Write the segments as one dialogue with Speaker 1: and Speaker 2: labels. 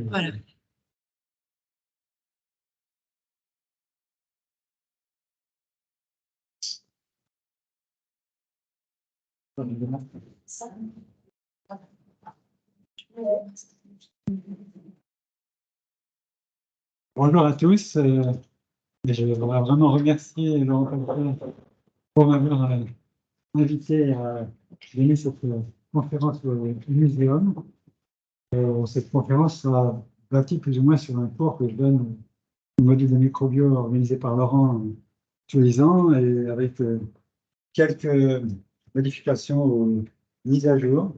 Speaker 1: Voilà.
Speaker 2: Bonjour à tous. Je voudrais vraiment remercier Laurent Palmer pour m'avoir invité à donner cette conférence au Muséum. Cette conférence sera bâtie plus ou moins sur un cours que je donne au module de microbio organisé par Laurent tous les ans et avec quelques modifications ou mises à jour.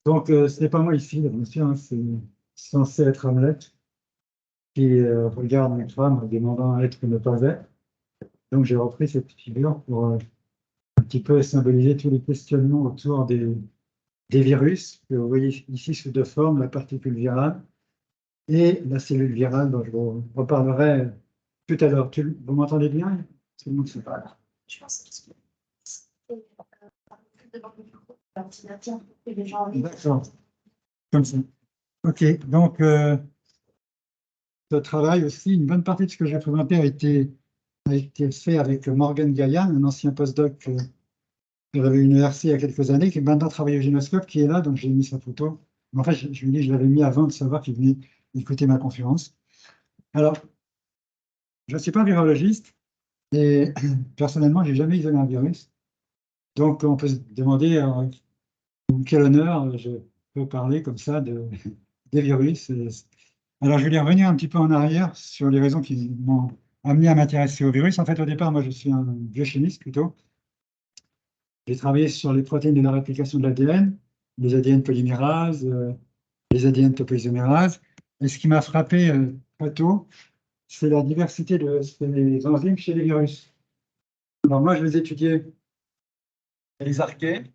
Speaker 2: Donc, ce n'est pas moi ici, bien sûr, hein, c'est censé être Hamlet qui regarde une femme en demandant à être ou ne pas être. Donc, j'ai repris cette figure pour un petit peu symboliser tous les questionnements autour des virus, que vous voyez ici sous deux formes, la particule virale et la cellule virale, dont je vous reparlerai tout à l'heure. Vous m'entendez bien? Tout le monde se parle.
Speaker 1: Je pense que c'est devant le micro, l'ordinateur, et les gens en ligne.
Speaker 2: D'accord. Comme ça. OK. Donc, ce travail aussi, une bonne partie de ce que j'ai présenté a été fait avec Morgan Gaillan, un ancien postdoc que j'avais eu l'université il y a quelques années, qui maintenant travaille au Génoscope, qui est là, donc j'ai mis sa photo. Mais en fait, je lui dis, je l'avais mis avant de savoir qu'il venait écouter ma conférence. Alors, je ne suis pas virologiste et personnellement, je n'ai jamais isolé un virus. Donc, on peut se demander quel honneur je peux parler comme ça des virus. Alors, je vais revenir un petit peu en arrière sur les raisons qui m'ont amené à m'intéresser aux virus. En fait, au départ, moi, je suis un biochimiste plutôt. J'ai travaillé sur les protéines de la réplication de l'ADN, les ADN polymérases, les ADN topoisomérases. Et ce qui m'a frappé très tôt, c'est la diversité des enzymes chez les virus. Alors moi, je les étudiais chez les archées.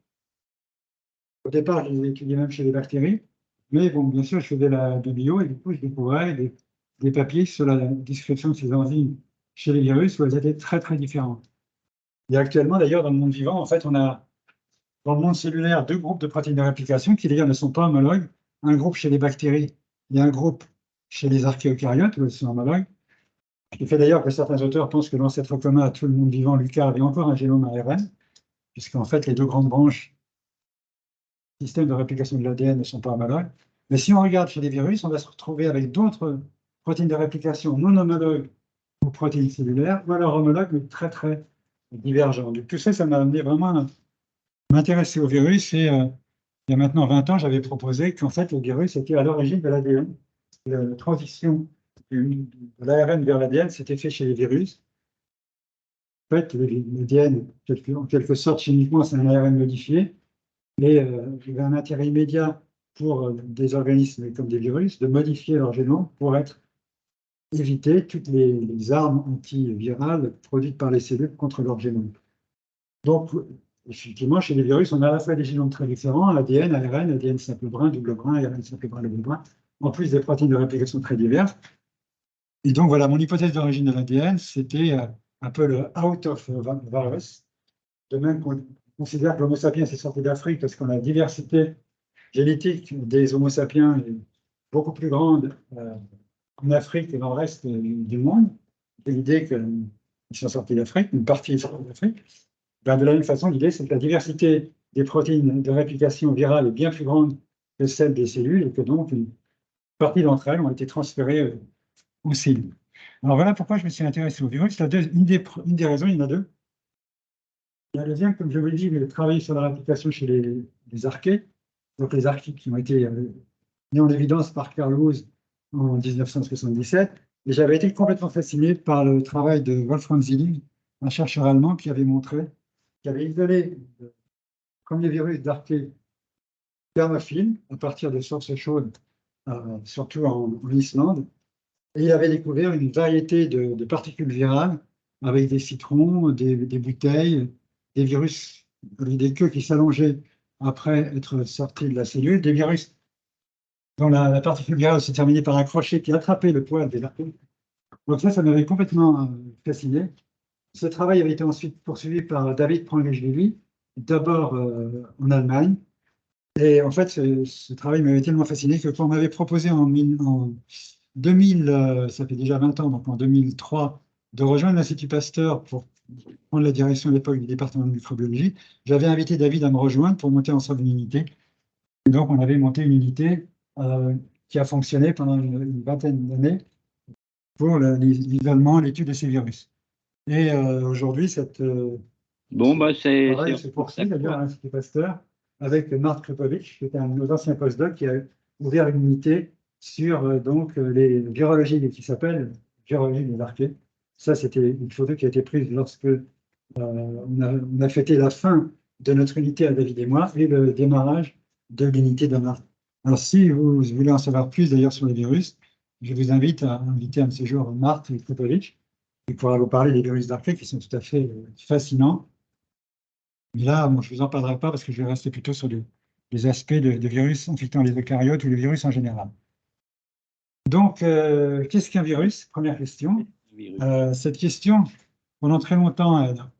Speaker 2: Au départ, je les étudiais même chez les bactéries. Mais bon, bien sûr, je faisais de bio et du coup, je découvrais des papiers sur la description de ces enzymes chez les virus où elles étaient très, très différentes. Et actuellement, d'ailleurs, dans le monde vivant, en fait, on a dans le monde cellulaire deux groupes de protéines de réplication qui, d'ailleurs, ne sont pas homologues. Un groupe chez les bactéries et un groupe chez les archéocaryotes, où elles sont homologues. Ce qui fait d'ailleurs que certains auteurs pensent que l'ancêtre commun à tout le monde vivant, Lucas, avait encore un génome ARN, puisqu'en fait, les deux grandes branches système de réplication de l'ADN ne sont pas homologues. Mais si on regarde chez les virus, on va se retrouver avec d'autres protéines de réplication non homologues aux protéines cellulaires, ou alors homologues, mais très, très divergentes. Donc, tout ça, ça m'a amené vraiment à m'intéresser au virus. Et il y a maintenant 20 ans, j'avais proposé qu'en fait, le virus était à l'origine de l'ADN. La transition de l'ARN vers l'ADN s'était fait chez les virus. En fait, l'ADN, en quelque sorte, chimiquement, c'est un ARN modifié. Et il y avait un intérêt immédiat pour des organismes comme des virus de modifier leur génome pour éviter toutes les armes antivirales produites par les cellules contre leur génome. Donc, effectivement, chez les virus, on a à la fois des génomes très différents, ADN, ARN, ADN simple brun, double brun, ARN simple brun, double brun, en plus des protéines de réplication très diverses. Et donc, voilà, mon hypothèse d'origine de l'ADN, c'était un peu le out of virus, de même qu'on considère que l'Homo sapiens est sorti d'Afrique parce que la diversité génétique des Homo sapiens est beaucoup plus grande en Afrique que dans le reste du monde. C'est l'idée qu'ils sont sortis d'Afrique, une partie est sortie d'Afrique. Ben, de la même façon, l'idée, c'est que la diversité des protéines de réplication virale est bien plus grande que celle des cellules et que donc une partie d'entre elles ont été transférées aux cellules. Alors voilà pourquoi je me suis intéressé au virus. Une des raisons, il y en a deux. La deuxième, comme je vous l'ai dit, j'ai travaillé sur la réplication chez les archées, donc les archées qui ont été mis en évidence par Carl Woese en 1977. Et j'avais été complètement fasciné par le travail de Wolfram Zilling, un chercheur allemand qui avait montré, qui avait isolé le premier virus d'archée thermophile à partir de sources chaudes, surtout en Islande. Et il avait découvert une variété de particules virales avec des citrons, des bouteilles, des virus avec des queues qui s'allongeaient après être sortis de la cellule, des virus dont la particule virale s'est terminée par un crochet qui attrapait le poil des archées. Donc ça m'avait complètement fasciné. Ce travail avait été ensuite poursuivi par David Prangeshvili, d'abord en Allemagne, Et en fait, ce travail m'avait tellement fasciné que quand on m'avait proposé en 2000, ça fait déjà 20 ans, donc en 2003, de rejoindre l'Institut Pasteur pour prendre la direction à l'époque du département de microbiologie, j'avais invité David à me rejoindre pour monter ensemble une unité. Et donc, on avait monté une unité qui a fonctionné pendant une vingtaine d'années pour l'isolement, l'étude de ces virus. Et aujourd'hui,
Speaker 3: Bon, bah, c'est
Speaker 2: travail se poursuit d'ailleurs à l'Institut Pasteur avec Marc Krepovic, qui était un de nos anciens postdocs, qui a ouvert une unité sur les virologies qui s'appelle virologie des archées. Ça, c'était une photo qui a été prise lorsque on a fêté la fin de notre unité à David et moi et le démarrage de l'unité de Marc. Alors, si vous voulez en savoir plus d'ailleurs sur les virus, je vous invite à inviter un de ces jours Marc Krepovic, qui pourra vous parler des virus d'archée qui sont tout à fait fascinants. Mais là, bon, je ne vous en parlerai pas parce que je vais rester plutôt sur les aspects de virus infectant les eucaryotes ou les virus en général. Donc, qu'est-ce qu'un virus? Première question. Cette question, pendant très longtemps, elle n'a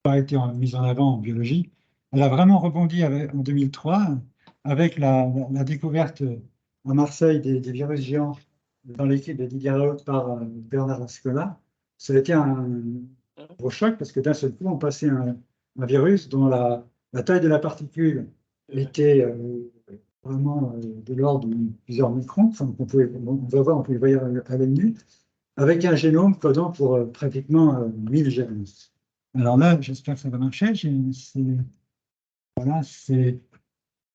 Speaker 2: pas été mise en avant en biologie. Elle a vraiment rebondi en 2003 avec la découverte à Marseille des virus géants dans l'équipe de Didier Raoult par Bernard Lascola. Ça a été un gros choc parce que d'un seul coup, on passait un virus dont la taille de la particule était vraiment de l'ordre de plusieurs microns, enfin, on pouvait le voir à l'œil nu, avec un génome codant pour pratiquement 1000 gènes. Alors là, j'espère que ça va marcher. Voilà, c'est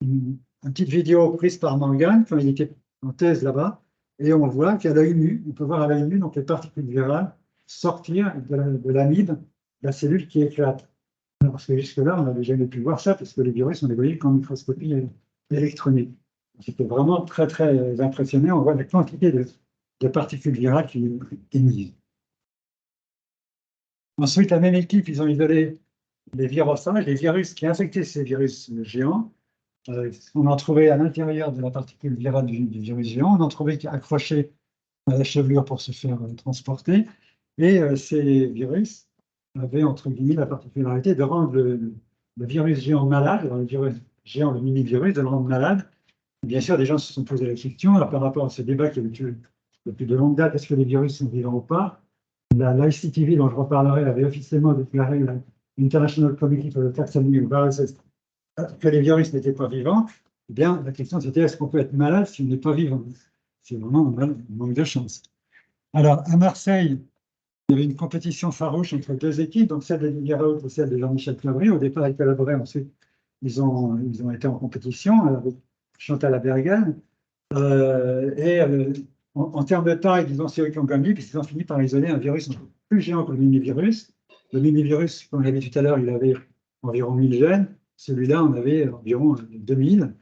Speaker 2: une petite vidéo prise par Morgan quand il était en thèse là-bas, et on voit qu'à l'œil nu, on peut voir à l'œil nu donc les particules virales sortir de l'amide, la cellule qui éclate. Parce que jusque-là, on n'avait jamais pu voir ça, parce que les virus, on les voyait qu'en microscopie électronique. C'était vraiment très, très impressionnant. On voit la quantité de particules virales qui émisent. Ensuite, la même équipe, ils ont isolé les virophages, les virus qui infectaient ces virus géants. On en trouvait à l'intérieur de la particule virale du virus géant. On en trouvait accrochés à la chevelure pour se faire transporter. Et ces virus avaient, entre guillemets, la particularité de rendre le virus géant malade, le virus géant, le mini-virus, de le rendre malade. Et bien sûr, des gens se sont posé la question, alors, par rapport à ce débat qui a eu depuis de longue date, est-ce que les virus sont vivants ou pas? L'ICTV, dont je reparlerai, avait officiellement déclaré l'International Committee for the Taxonomy of Viruses que les virus n'étaient pas vivants. Eh bien, la question c'était est-ce qu'on peut être malade si on n'est pas vivant? C'est vraiment un manque de chance. Alors, à Marseille, il y avait une compétition farouche entre deux équipes, donc celle de Didier Raoult et celle de Jean-Michel Claverie. Au départ, ils collaboraient, ensuite, ils ont été en compétition avec Chantal Abergan. En termes de taille, disons, c'est eux qui ont gagné, puisqu'ils ont fini par isoler un virus encore plus géant que le mini-virus. Le mini-virus, comme on l'a dit tout à l'heure, il avait environ 1000 gènes. Celui-là, on avait environ 2000,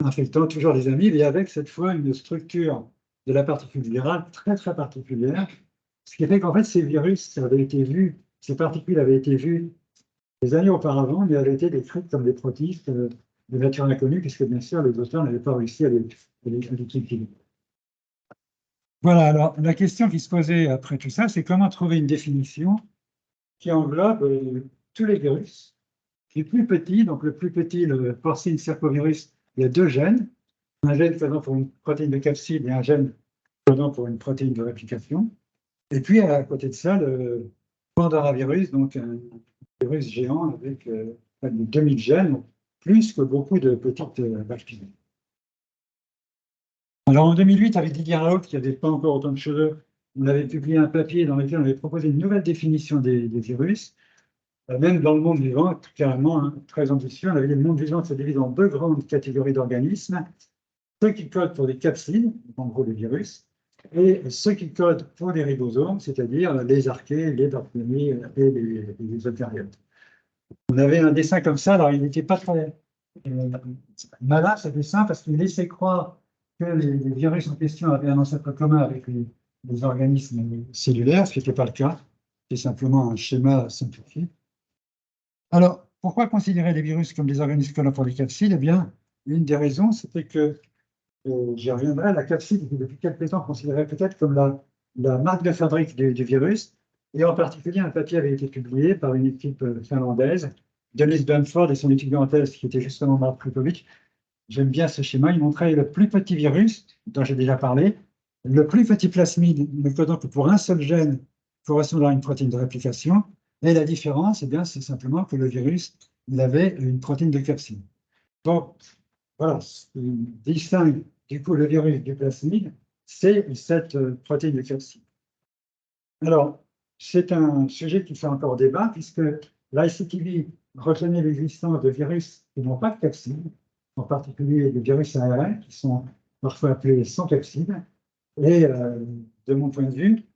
Speaker 2: infectant toujours les amibes, et avec cette fois une structure de la particule virale très, très particulière. Ce qui fait qu'en fait, ces virus avaient été vus, ces particules avaient été vues des années auparavant, mais avaient été décrites comme des protistes de nature inconnue, puisque bien sûr, les auteurs n'avaient pas réussi à les identifier. Voilà, alors la question qui se posait après tout ça, c'est comment trouver une définition qui englobe tous les virus. Les plus petits, donc le plus petit, le porcine circovirus, il y a deux gènes, un gène codant pour une protéine de capside et un gène codant pour une protéine de réplication. Et puis, à côté de ça, le Pandora-virus, donc un virus géant avec 2000 gènes, plus que beaucoup de petites bactéries. Alors, en 2008, avec Didier Raoult, qui n'avait pas encore autant de cheveux, on avait publié un papier dans lequel on avait proposé une nouvelle définition des virus, même dans le monde vivant, carrément hein, très ambitieux. On avait dit le monde vivant se divise en deux grandes catégories d'organismes, ceux qui codent pour des capsides, en gros les virus, et ceux qui codent pour des ribosomes, c'est-à-dire les archées, les bactéries et les eucaryotes. On avait un dessin comme ça, alors il n'était pas très malin ce dessin, parce qu'il laissait croire que les virus en question avaient un ancêtre commun avec les organismes cellulaires, ce qui n'était pas le cas. C'est simplement un schéma simplifié. Alors, pourquoi considérer les virus comme des organismes codants pour les capsides? Eh bien, une des raisons, c'était que, j'y reviendrai, la capside était depuis quelques temps considérée peut-être comme la marque de fabrique du virus. Et en particulier, un papier avait été publié par une équipe finlandaise, Dennis Bamford et son étudiant en thèse, qui était justement Mark Krepovic, j'aime bien ce schéma. Il montrait le plus petit virus, dont j'ai déjà parlé, le plus petit plasmide ne codant que pour un seul gène correspondant à une protéine de réplication. Et la différence, eh bien, c'est simplement que le virus, il avait une protéine de capsid. Donc, voilà, ce qui distingue du coup le virus du plasmide, c'est cette protéine de capsid. Alors, c'est un sujet qui fait encore débat, puisque l'ICTV reconnaît l'existence de virus qui n'ont pas de capsid, en particulier des virus ARN, qui sont parfois appelés sans capsid. Et de mon point de vue,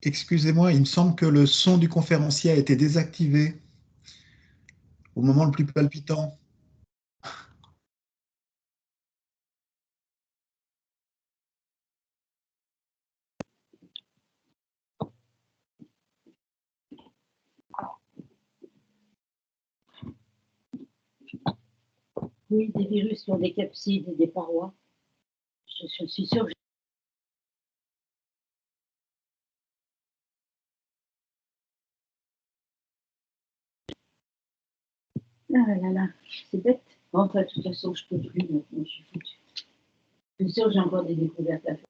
Speaker 4: Excusez-moi, il me semble que le son du conférencier a été désactivé au moment le plus palpitant.
Speaker 1: Oui, des virus qui ont des capsides et des parois. Je suis sûre que ah là là, c'est bête. Enfin, de toute façon, je peux plus maintenant, je suis foutue. Je suis sûre que j'ai encore des découvertes à faire.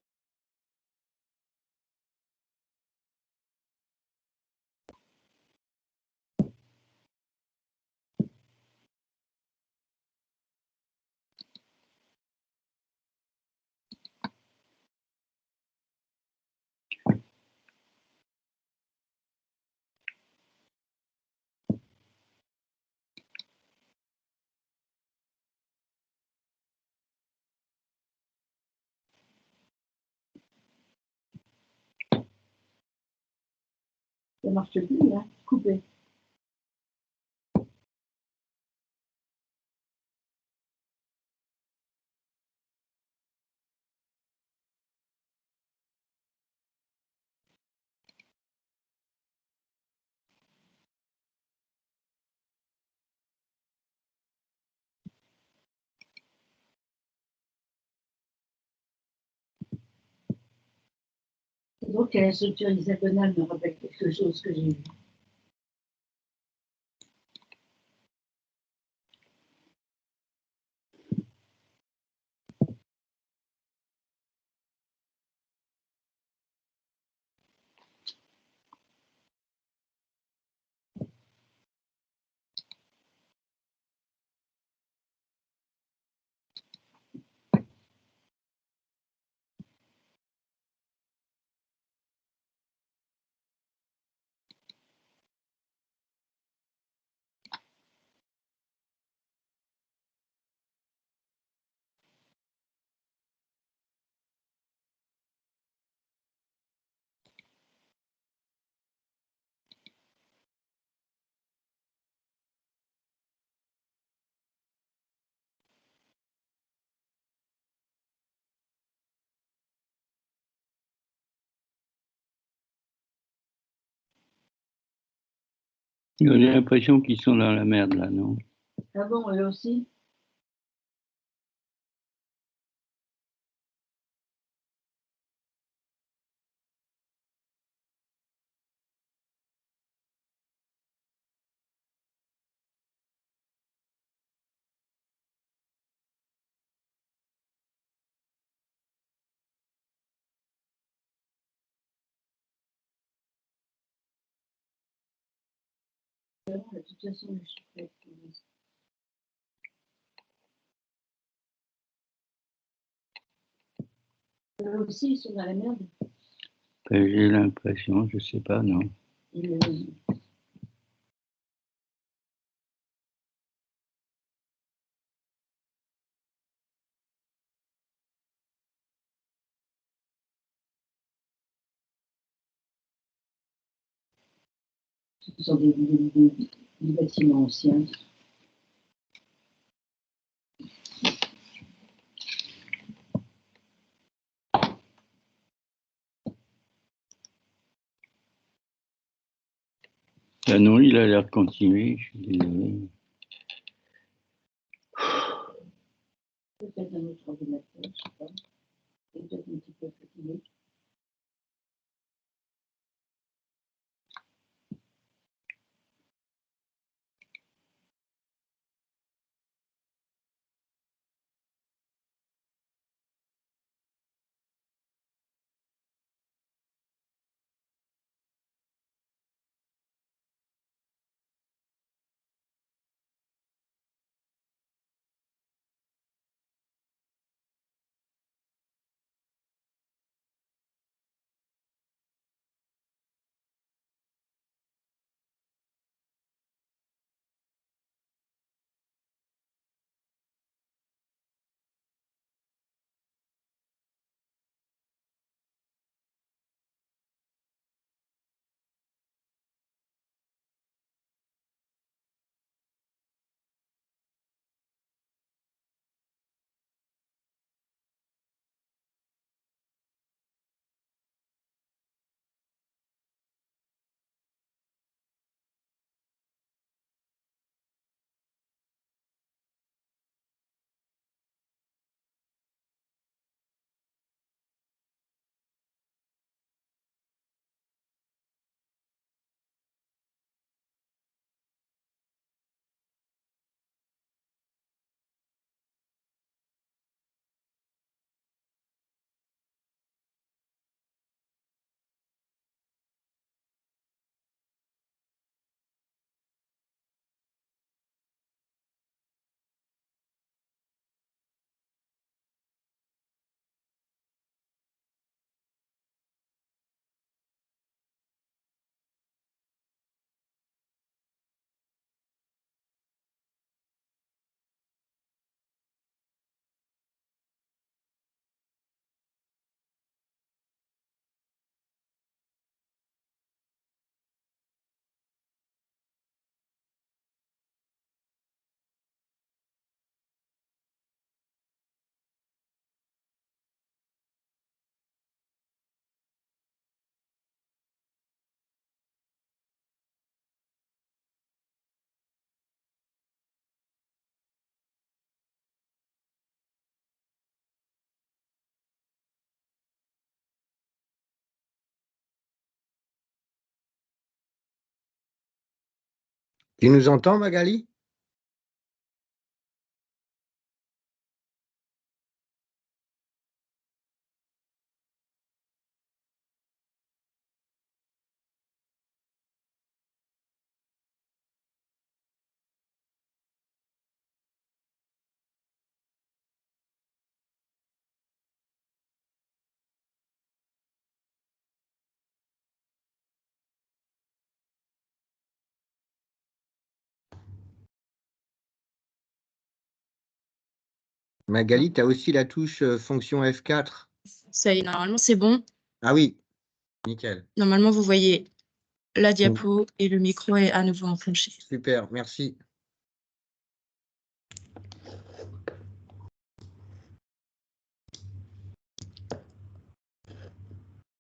Speaker 1: Ça marche plus, là, coupé. C'est drôle que la structure hexagonale me rappelle quelque chose que j'ai vu.
Speaker 3: J'ai l'impression qu'ils sont dans la merde, là, non?
Speaker 1: Ah bon, eux aussi? différent, de toute façon, je suis prête. Eux aussi, ils sont dans la merde.
Speaker 3: J'ai l'impression, je sais pas, non.
Speaker 1: Ce sont des bâtiments anciens.
Speaker 3: Ah non, il a l'air de continuer, je suis désolé.
Speaker 1: Peut-être un autre ordinateur, je ne sais pas. Peut-être un petit peu fatigué.
Speaker 5: Tu nous entends, Magali? Magali, tu as aussi la touche fonction F4.
Speaker 6: Ça y est, normalement, c'est bon.
Speaker 5: Ah oui, nickel.
Speaker 6: Normalement, vous voyez la diapo et le micro est à nouveau enclenché.
Speaker 5: Super, merci.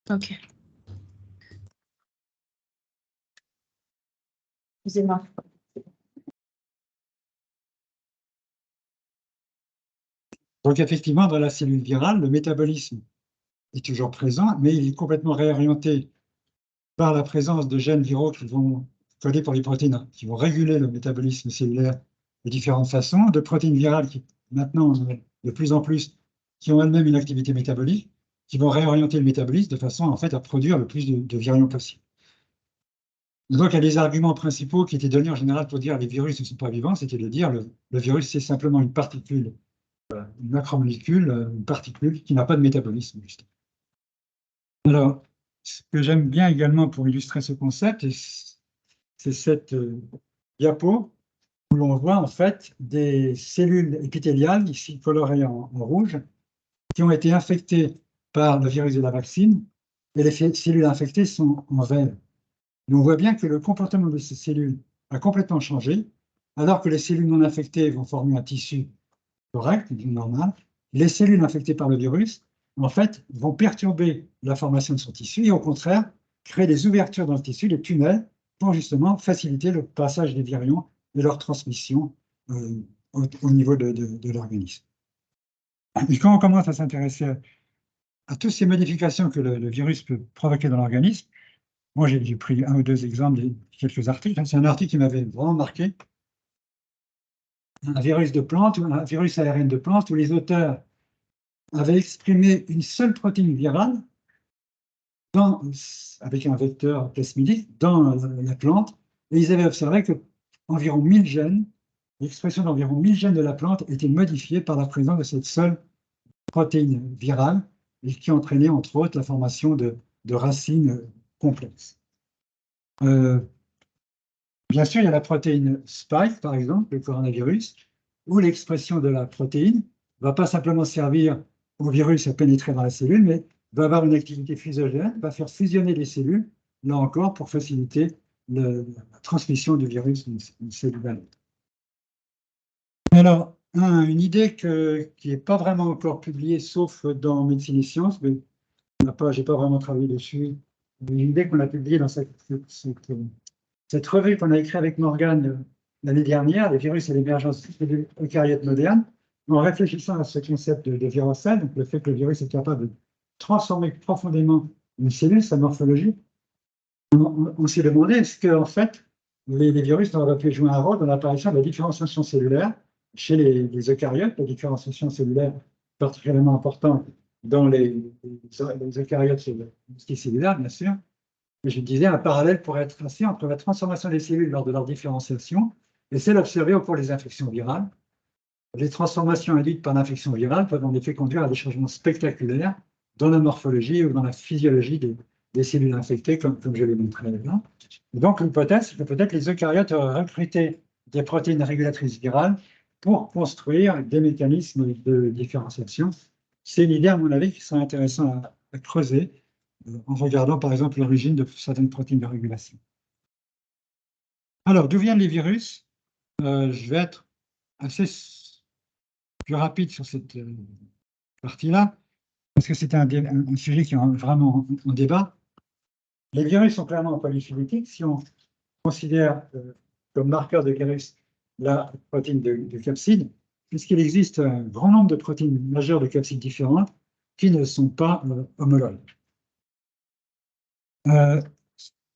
Speaker 6: Ok. Excusez-moi.
Speaker 2: Donc effectivement, dans la cellule virale, le métabolisme est toujours présent, mais il est complètement réorienté par la présence de gènes viraux qui vont coder pour les protéines, qui vont réguler le métabolisme cellulaire de différentes façons, de protéines virales qui maintenant, de plus en plus, qui ont elles-mêmes une activité métabolique, qui vont réorienter le métabolisme de façon en fait à produire le plus de virions possible. Donc, il y a des arguments principaux qui étaient donnés en général pour dire que les virus ne sont pas vivants, c'était de dire le virus, c'est simplement une particule, une macromolécule, une particule qui n'a pas de métabolisme, justement. Alors, ce que j'aime bien également pour illustrer ce concept, c'est cette diapo où l'on voit en fait des cellules épithéliales, ici colorées en rouge, qui ont été infectées par le virus de la vaccine, et les cellules infectées sont en vert. Et on voit bien que le comportement de ces cellules a complètement changé, alors que les cellules non infectées vont former un tissu correct, normal. Les cellules infectées par le virus, en fait, vont perturber la formation de son tissu et au contraire, créer des ouvertures dans le tissu, des tunnels, pour justement faciliter le passage des virions et leur transmission au niveau de l'organisme. Et quand on commence à s'intéresser à toutes ces modifications que le virus peut provoquer dans l'organisme, moi j'ai pris un ou deux exemples de quelques articles. C'est un article qui m'avait vraiment marqué. Un virus de plante, ou un virus ARN de plante, où les auteurs avaient exprimé une seule protéine virale avec un vecteur plasmidique dans la plante, et ils avaient observé que environ 1000 gènes, l'expression d'environ 1000 gènes de la plante était modifiée par la présence de cette seule protéine virale, et qui entraînait entre autres la formation de racines complexes. Bien sûr, il y a la protéine Spike, par exemple, le coronavirus, où l'expression de la protéine ne va pas simplement servir au virus à pénétrer dans la cellule, mais va avoir une activité fusogène, va faire fusionner les cellules, là encore, pour faciliter la transmission du virus d'une cellule à l'autre. Alors, une idée qui n'est pas vraiment encore publiée, sauf dans Médecine et Sciences, mais je n'ai pas vraiment travaillé dessus, une idée qu'on a publiée dans cette revue qu'on a écrite avec Morgane l'année dernière, les virus et l'émergence des cellules eucaryotes modernes, en réfléchissant à ce concept de virocèle, donc le fait que le virus est capable de transformer profondément une cellule, sa morphologie, on s'est demandé est-ce que en fait, les virus n'auraient pu jouer un rôle dans l'apparition de la différenciation cellulaire chez les eucaryotes, la différenciation cellulaire particulièrement importante dans les eucaryotes multicellulaires, bien sûr. Et je disais, un parallèle pourrait être tracé entre la transformation des cellules lors de leur différenciation et celle observée au cours des infections virales. Les transformations induites par l'infection virale peuvent en effet conduire à des changements spectaculaires dans la morphologie ou dans la physiologie des cellules infectées, comme je l'ai montré là. Et donc, l'hypothèse, c'est que peut-être les eucaryotes auraient recruté des protéines régulatrices virales pour construire des mécanismes de différenciation. C'est une idée, à mon avis, qui serait intéressante à creuser en regardant, par exemple, l'origine de certaines protéines de régulation. Alors, d'où viennent les virus? Je vais être assez plus rapide sur cette partie-là, parce que c'est un sujet qui est vraiment en débat. Les virus sont clairement polyphylétiques. Si on considère comme marqueur de virus la protéine de capside, puisqu'il existe un grand nombre de protéines majeures de capside différentes qui ne sont pas homologues.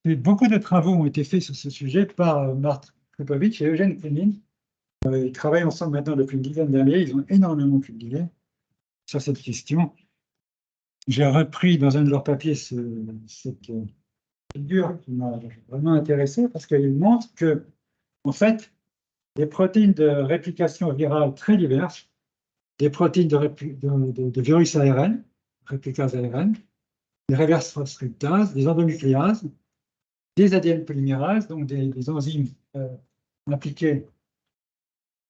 Speaker 2: Beaucoup de travaux ont été faits sur ce sujet par Mark Kripovich et Eugène Kounin. Ils travaillent ensemble maintenant depuis une dizaine d'années. Ils ont énormément publié sur cette question. J'ai repris dans un de leurs papiers cette figure qui m'a vraiment intéressé parce qu'elle montre que, en fait, des protéines de réplication virale très diverses, des protéines de virus ARN, réplicases ARN, des reverse transcriptases, des endonucléases, des ADN polymérases, donc des enzymes impliquées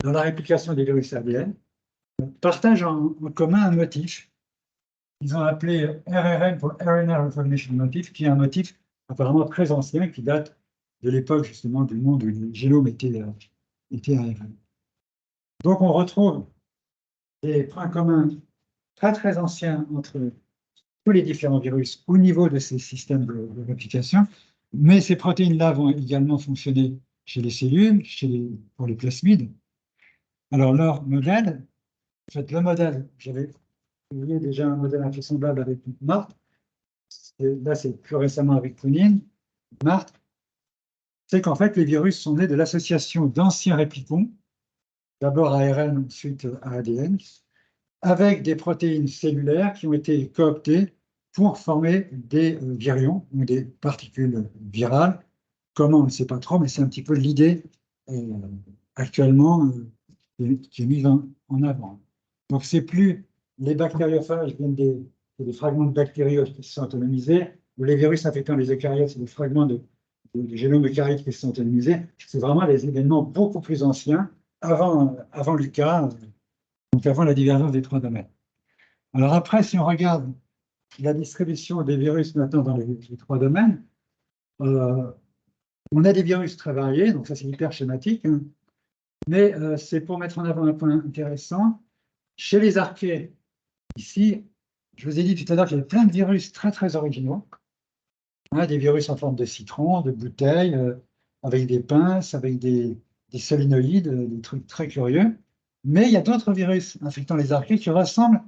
Speaker 2: dans la réplication des virus ADN, partagent en commun un motif. Ils ont appelé RRN pour RNA Recognition Motif, qui est un motif apparemment très ancien, qui date de l'époque justement du monde où le génome était ARN. Donc on retrouve des points communs très très anciens entre tous les différents virus au niveau de ces systèmes de réplication, mais ces protéines-là vont également fonctionner chez les cellules, pour les plasmides. Alors leur modèle, en fait le modèle, j'avais publié déjà un modèle un peu semblable avec Marthe, là c'est plus récemment avec Kounin, Marthe, c'est qu'en fait les virus sont nés de l'association d'anciens réplicons, d'abord ARN, ensuite ADN, avec des protéines cellulaires qui ont été cooptées pour former des virions, ou des particules virales, Comment, on ne sait pas trop, mais c'est un petit peu l'idée actuellement qui est mise en avant. Donc, c'est plus les bactériophages viennent des fragments de bactéries qui se sont autonomisés, ou les virus infectant les eucaryotes, c'est des fragments du génome eucaryote qui se sont autonomisés. C'est vraiment des événements beaucoup plus anciens, avant Lucas, donc avant la divergence des trois domaines. Alors après, si on regarde la distribution des virus maintenant dans les trois domaines, on a des virus très variés, donc ça c'est hyper schématique, hein. Mais c'est pour mettre en avant un point intéressant. Chez les archées, ici, je vous ai dit tout à l'heure qu'il y avait plein de virus très très originaux. Hein, des virus en forme de citron, de bouteille, avec des pinces, avec des solénoïdes, des trucs très curieux. Mais il y a d'autres virus infectant les archées qui ressemblent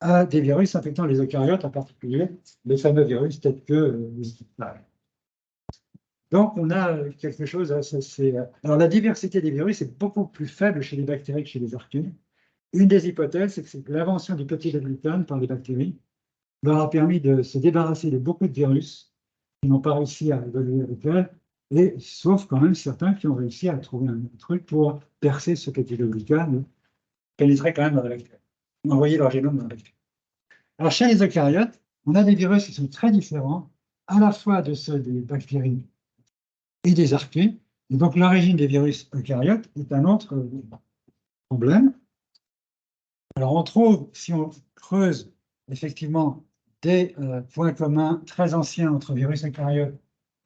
Speaker 2: à des virus infectant les eucaryotes, en particulier les fameux virus tels que les Staphylococcus. Donc, on a quelque chose assez... Alors, la diversité des virus est beaucoup plus faible chez les bactéries que chez les archées. Une des hypothèses, c'est que l'invention du peptidoglycane par les bactéries leur a permis de se débarrasser de beaucoup de virus qui n'ont pas réussi à évoluer avec elles, et sauf quand même certains qui ont réussi à trouver un truc pour percer ce peptidoglycane, pénétrer quand même dans la bactérie, envoyer leur génome dans la bactérie. Alors, chez les eucaryotes, on a des virus qui sont très différents, à la fois de ceux des bactéries et des archées. Et donc, l'origine des virus eucaryotes est un autre problème. Alors, on trouve, si on creuse, effectivement, des points communs très anciens entre virus eucaryotes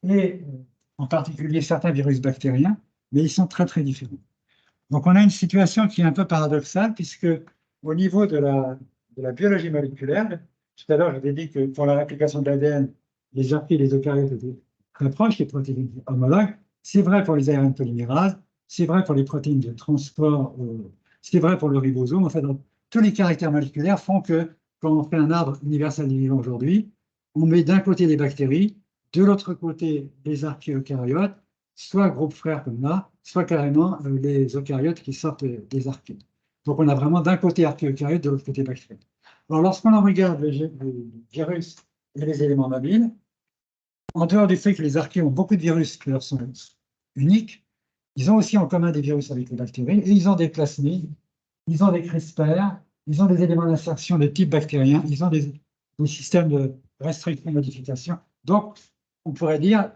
Speaker 2: et, en particulier, certains virus bactériens, mais ils sont très, très différents. Donc, on a une situation qui est un peu paradoxale, puisque au niveau de la biologie moléculaire, tout à l'heure, je vous ai dit que pour la réplication de l'ADN, les archées et les eucaryotes étaient très proches, les protéines homologues. C'est vrai pour les ARN polymérases, c'est vrai pour les protéines de transport, c'est vrai pour le ribosome. En fait, tous les caractères moléculaires font que quand on fait un arbre universel du vivant aujourd'hui, on met d'un côté les bactéries, de l'autre côté les archéocaryotes, soit groupe frère comme là, soit carrément les eucaryotes qui sortent des archées. Donc on a vraiment d'un côté archéocaryotes, de l'autre côté bactéries. Alors lorsqu'on regarde les virus et les éléments mobiles, en dehors du fait que les archées ont beaucoup de virus qui leur sont uniques, ils ont aussi en commun des virus avec les bactéries, et ils ont des plasmides, ils ont des CRISPR, ils ont des éléments d'insertion de type bactérien, ils ont des systèmes de restriction-modification. Donc, on pourrait dire,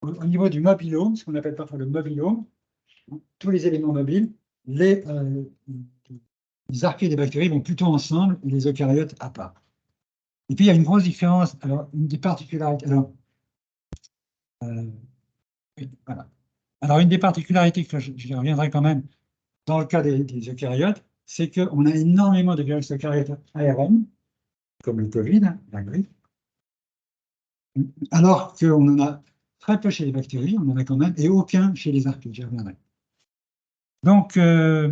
Speaker 2: au niveau du mobilome, ce qu'on appelle parfois le mobilome, tous les éléments mobiles, les archées et les bactéries vont plutôt ensemble, et les eucaryotes à part. Et puis, il y a une grosse différence, alors, une des particularités, alors, voilà. Alors, une des particularités que j'y reviendrai quand même dans le cas des eucaryotes, c'est qu'on a énormément de virus eucaryotes ARN, comme le Covid, la grippe, alors qu'on en a très peu chez les bactéries, on en a quand même, et aucun chez les archées, j'y reviendrai. Donc, c'est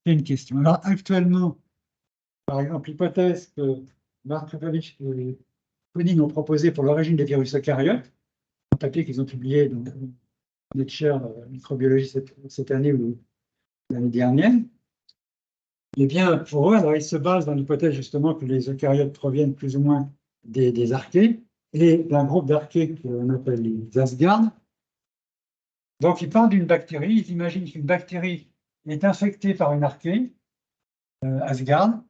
Speaker 2: une question. Alors, actuellement, par exemple, l'hypothèse que Mark Krivovich et Koenig ont proposée pour l'origine des virus eucaryotes, un papier qu'ils ont publié dans Nature Microbiologie cette année ou l'année dernière, eh bien, pour eux, alors, ils se basent dans l'hypothèse justement que les eucaryotes proviennent plus ou moins des archées et d'un groupe d'archées qu'on appelle les Asgard. Donc, ils parlent d'une bactérie, ils imaginent qu'une bactérie est infectée par une archée, Asgard,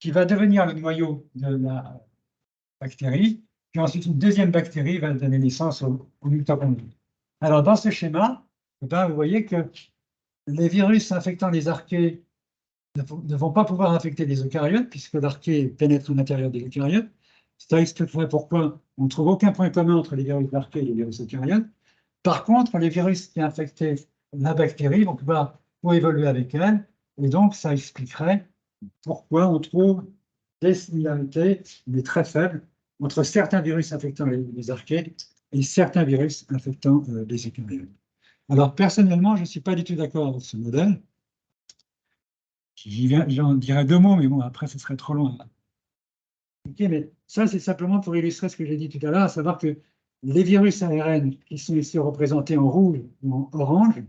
Speaker 2: qui va devenir le noyau de la bactérie, puis ensuite une deuxième bactérie va donner naissance aux mitochondries. Alors, dans ce schéma, eh bien, vous voyez que les virus infectant les archées ne vont pas pouvoir infecter les eucaryotes, puisque l'archée pénètre à l'intérieur des eucaryotes. Ça expliquerait pourquoi on ne trouve aucun point commun entre les virus d'archée et les virus eucaryotes. Par contre, les virus qui infectaient la bactérie vont pouvoir évoluer avec elle, et donc ça expliquerait pourquoi on trouve des similarités, mais très faibles, entre certains virus infectant les archées et certains virus infectant les eucaryotes. Alors, personnellement, je ne suis pas du tout d'accord avec ce modèle. J'en dirais deux mots, mais bon, après, ce serait trop long. Ok, mais ça, c'est simplement pour illustrer ce que j'ai dit tout à l'heure, à savoir que les virus ARN qui sont ici représentés en rouge ou en orange, vous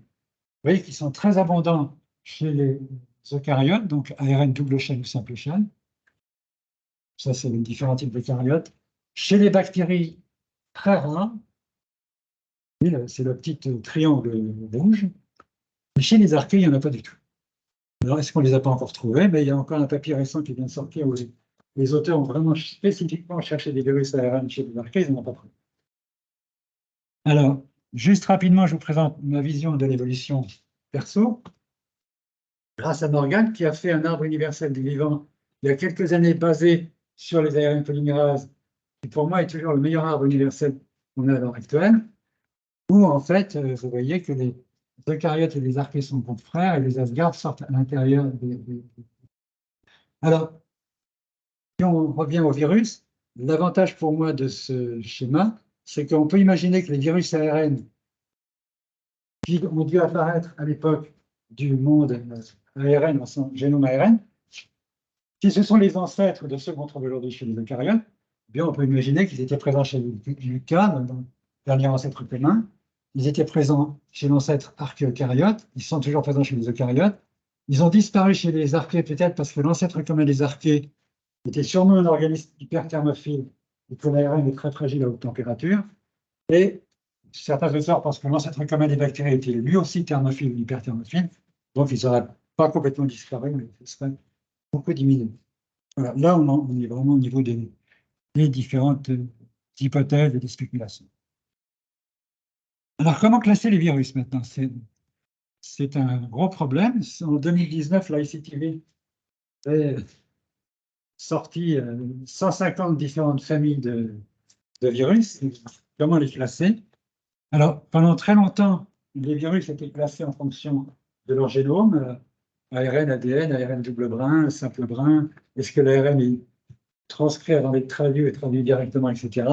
Speaker 2: voyez qu'ils sont très abondants chez les eucaryotes, donc ARN double chaîne ou simple chaîne. Ça, c'est les différents types d'eucaryotes. Chez les bactéries, très rares. C'est le petit triangle rouge. Et chez les archées, il n'y en a pas du tout. Alors, est-ce qu'on ne les a pas encore trouvés? Mais il y a encore un papier récent qui vient de sortir où les auteurs ont vraiment spécifiquement cherché des virus ARN chez les archées, ils n'en ont pas trouvé. Alors, juste rapidement, je vous présente ma vision de l'évolution perso. Grâce à Morgan, qui a fait un arbre universel du vivant il y a quelques années basé sur les ARN polymérases, qui pour moi est toujours le meilleur arbre universel qu'on a à l'heure actuelle, où en fait, vous voyez que les eucaryotes et les archées sont bons frères et les asgardes sortent à l'intérieur des... Alors, si on revient au virus, l'avantage pour moi de ce schéma, c'est qu'on peut imaginer que les virus ARN qui ont dû apparaître à l'époque du monde ARN, en son génome ARN, si ce sont les ancêtres de ceux qu'on trouve aujourd'hui chez les eucaryotes, eh bien on peut imaginer qu'ils étaient présents chez Lucas, dans le dernier ancêtre commun. Ils étaient présents chez l'ancêtre archéocaryote, ils sont toujours présents chez les eucaryotes. Ils ont disparu chez les archées peut-être parce que l'ancêtre commun des archées était sûrement un organisme hyperthermophile et que l'ARN est très fragile à haute température. Et certains auteurs pensent que l'ancêtre commun des bactéries était lui aussi thermophile ou hyperthermophile, donc il ne serait pas complètement disparu, mais il serait beaucoup diminué. Voilà. Là, on est vraiment au niveau des différentes hypothèses et des spéculations. Alors, comment classer les virus maintenant? C'est un gros problème. En 2019, l'ICTV a sorti 150 différentes familles de virus. Comment les classer? Alors, pendant très longtemps, les virus étaient classés en fonction de leur génome, ARN, ADN, ARN double brin, simple brin, est-ce que l'ARN est transcrit avant d'être traduit et traduit directement, etc.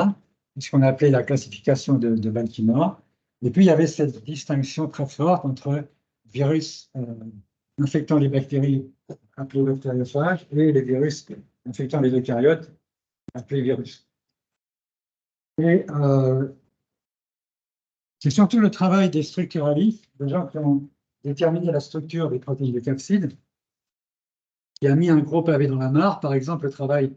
Speaker 2: C'est ce qu'on appelait la classification de Baltimore. Et puis, il y avait cette distinction très forte entre virus infectant les bactéries appelées bactériophages et les virus infectant les eucaryotes appelés virus. Et c'est surtout le travail des structuralistes, des gens qui ont déterminé la structure des protéines de capsides, qui a mis un gros pavé dans la mare. Par exemple, le travail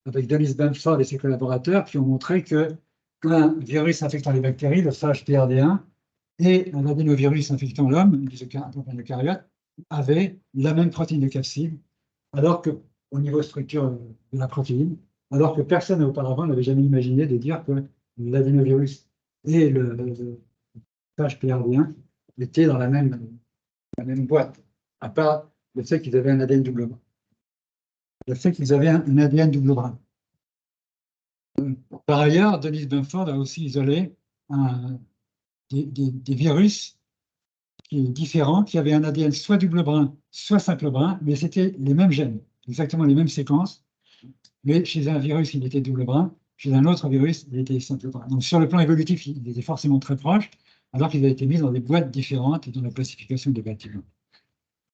Speaker 2: avec Dennis Bamford et ses collaborateurs qui ont montré qu'un virus infectant les bactéries, le phage PRD1, et un adénovirus infectant l'homme, les eucaryotes, avaient la même protéine de capside, alors qu'au niveau structure de la protéine, alors que personne auparavant n'avait jamais imaginé de dire que l'adénovirus et le phage PRD1 étaient dans la même boîte, à part le fait qu'ils avaient un ADN double brin. Le fait qu'ils avaient un ADN double brin. Par ailleurs, Dennis Bamford a aussi isolé des virus différents qui avaient un ADN soit double brin, soit simple brin, mais c'était les mêmes gènes, exactement les mêmes séquences. Mais chez un virus, il était double brin, chez un autre virus, il était simple brin. Donc sur le plan évolutif, il était forcément très proche, alors qu'il a été mis dans des boîtes différentes dans la classification des bâtiments.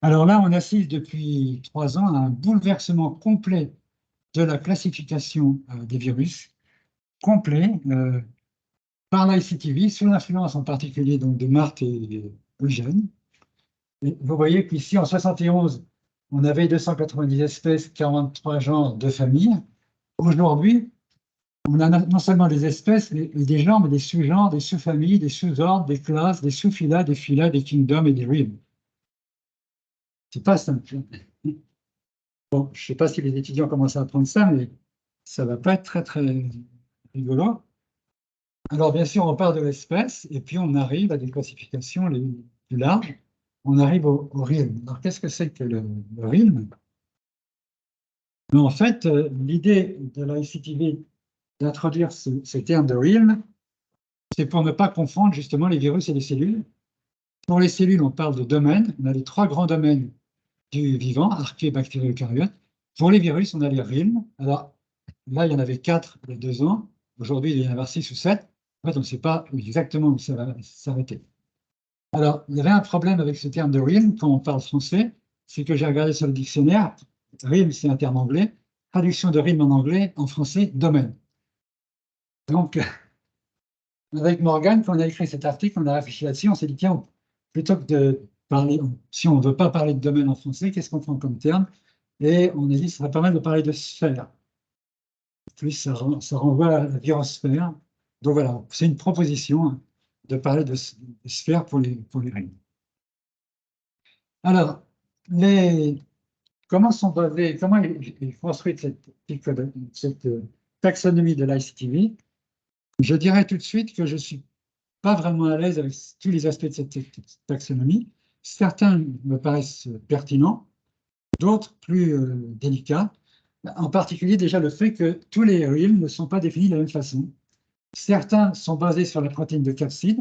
Speaker 2: Alors là, on assiste depuis 3 ans à un bouleversement complet de la classification des virus, complet, par l'ICTV, sous l'influence en particulier donc, de Marthe et Eugène. Et vous voyez qu'ici, en 71, on avait 290 espèces, 43 genres, 2 familles. Aujourd'hui, on a non seulement des espèces, mais des genres, mais des sous-genres, des sous-familles, des sous-ordres, des classes, des sous-phyla, des kingdoms et des realms. C'est pas simple. Bon, je ne sais pas si les étudiants commencent à apprendre ça, mais ça ne va pas être très, très rigolo. Alors, bien sûr, on part de l'espèce, et puis on arrive à des classifications plus larges. On arrive au realm. Alors, qu'est-ce que c'est que le realm? En fait, l'idée de la ICTV d'introduire ce terme de realm, c'est pour ne pas confondre justement les virus et les cellules. Pour les cellules, on parle de domaines. On a les 3 grands domaines du vivant, archée, bactéries, eucaryotes. Pour les virus, on a les realms. Alors, là, il y en avait 4 il y a 2 ans. Aujourd'hui, il y en a 6 ou 7. En fait, on ne sait pas exactement où ça va s'arrêter. Alors, il y avait un problème avec ce terme de realm quand on parle français, c'est que j'ai regardé sur le dictionnaire. Realm, c'est un terme anglais. Traduction de realm en anglais, en français, domaine. Donc, avec Morgan, quand on a écrit cet article, on a réfléchi là-dessus, on s'est dit, tiens, plutôt que de parler, si on ne veut pas parler de domaine en français, qu'est-ce qu'on prend comme terme? Et on a dit, ce serait pas mal de parler de sphère. En plus, ça renvoie à la virosphère. Donc voilà, c'est une proposition hein, de parler de sphères pour les rayons. Alors, comment est construite cette taxonomie de l'ICTV? Je dirais tout de suite que je ne suis pas vraiment à l'aise avec tous les aspects de cette taxonomie. Certains me paraissent pertinents, d'autres plus délicats. En particulier, déjà, le fait que tous les RIL ne sont pas définis de la même façon. Certains sont basés sur la protéine de capside.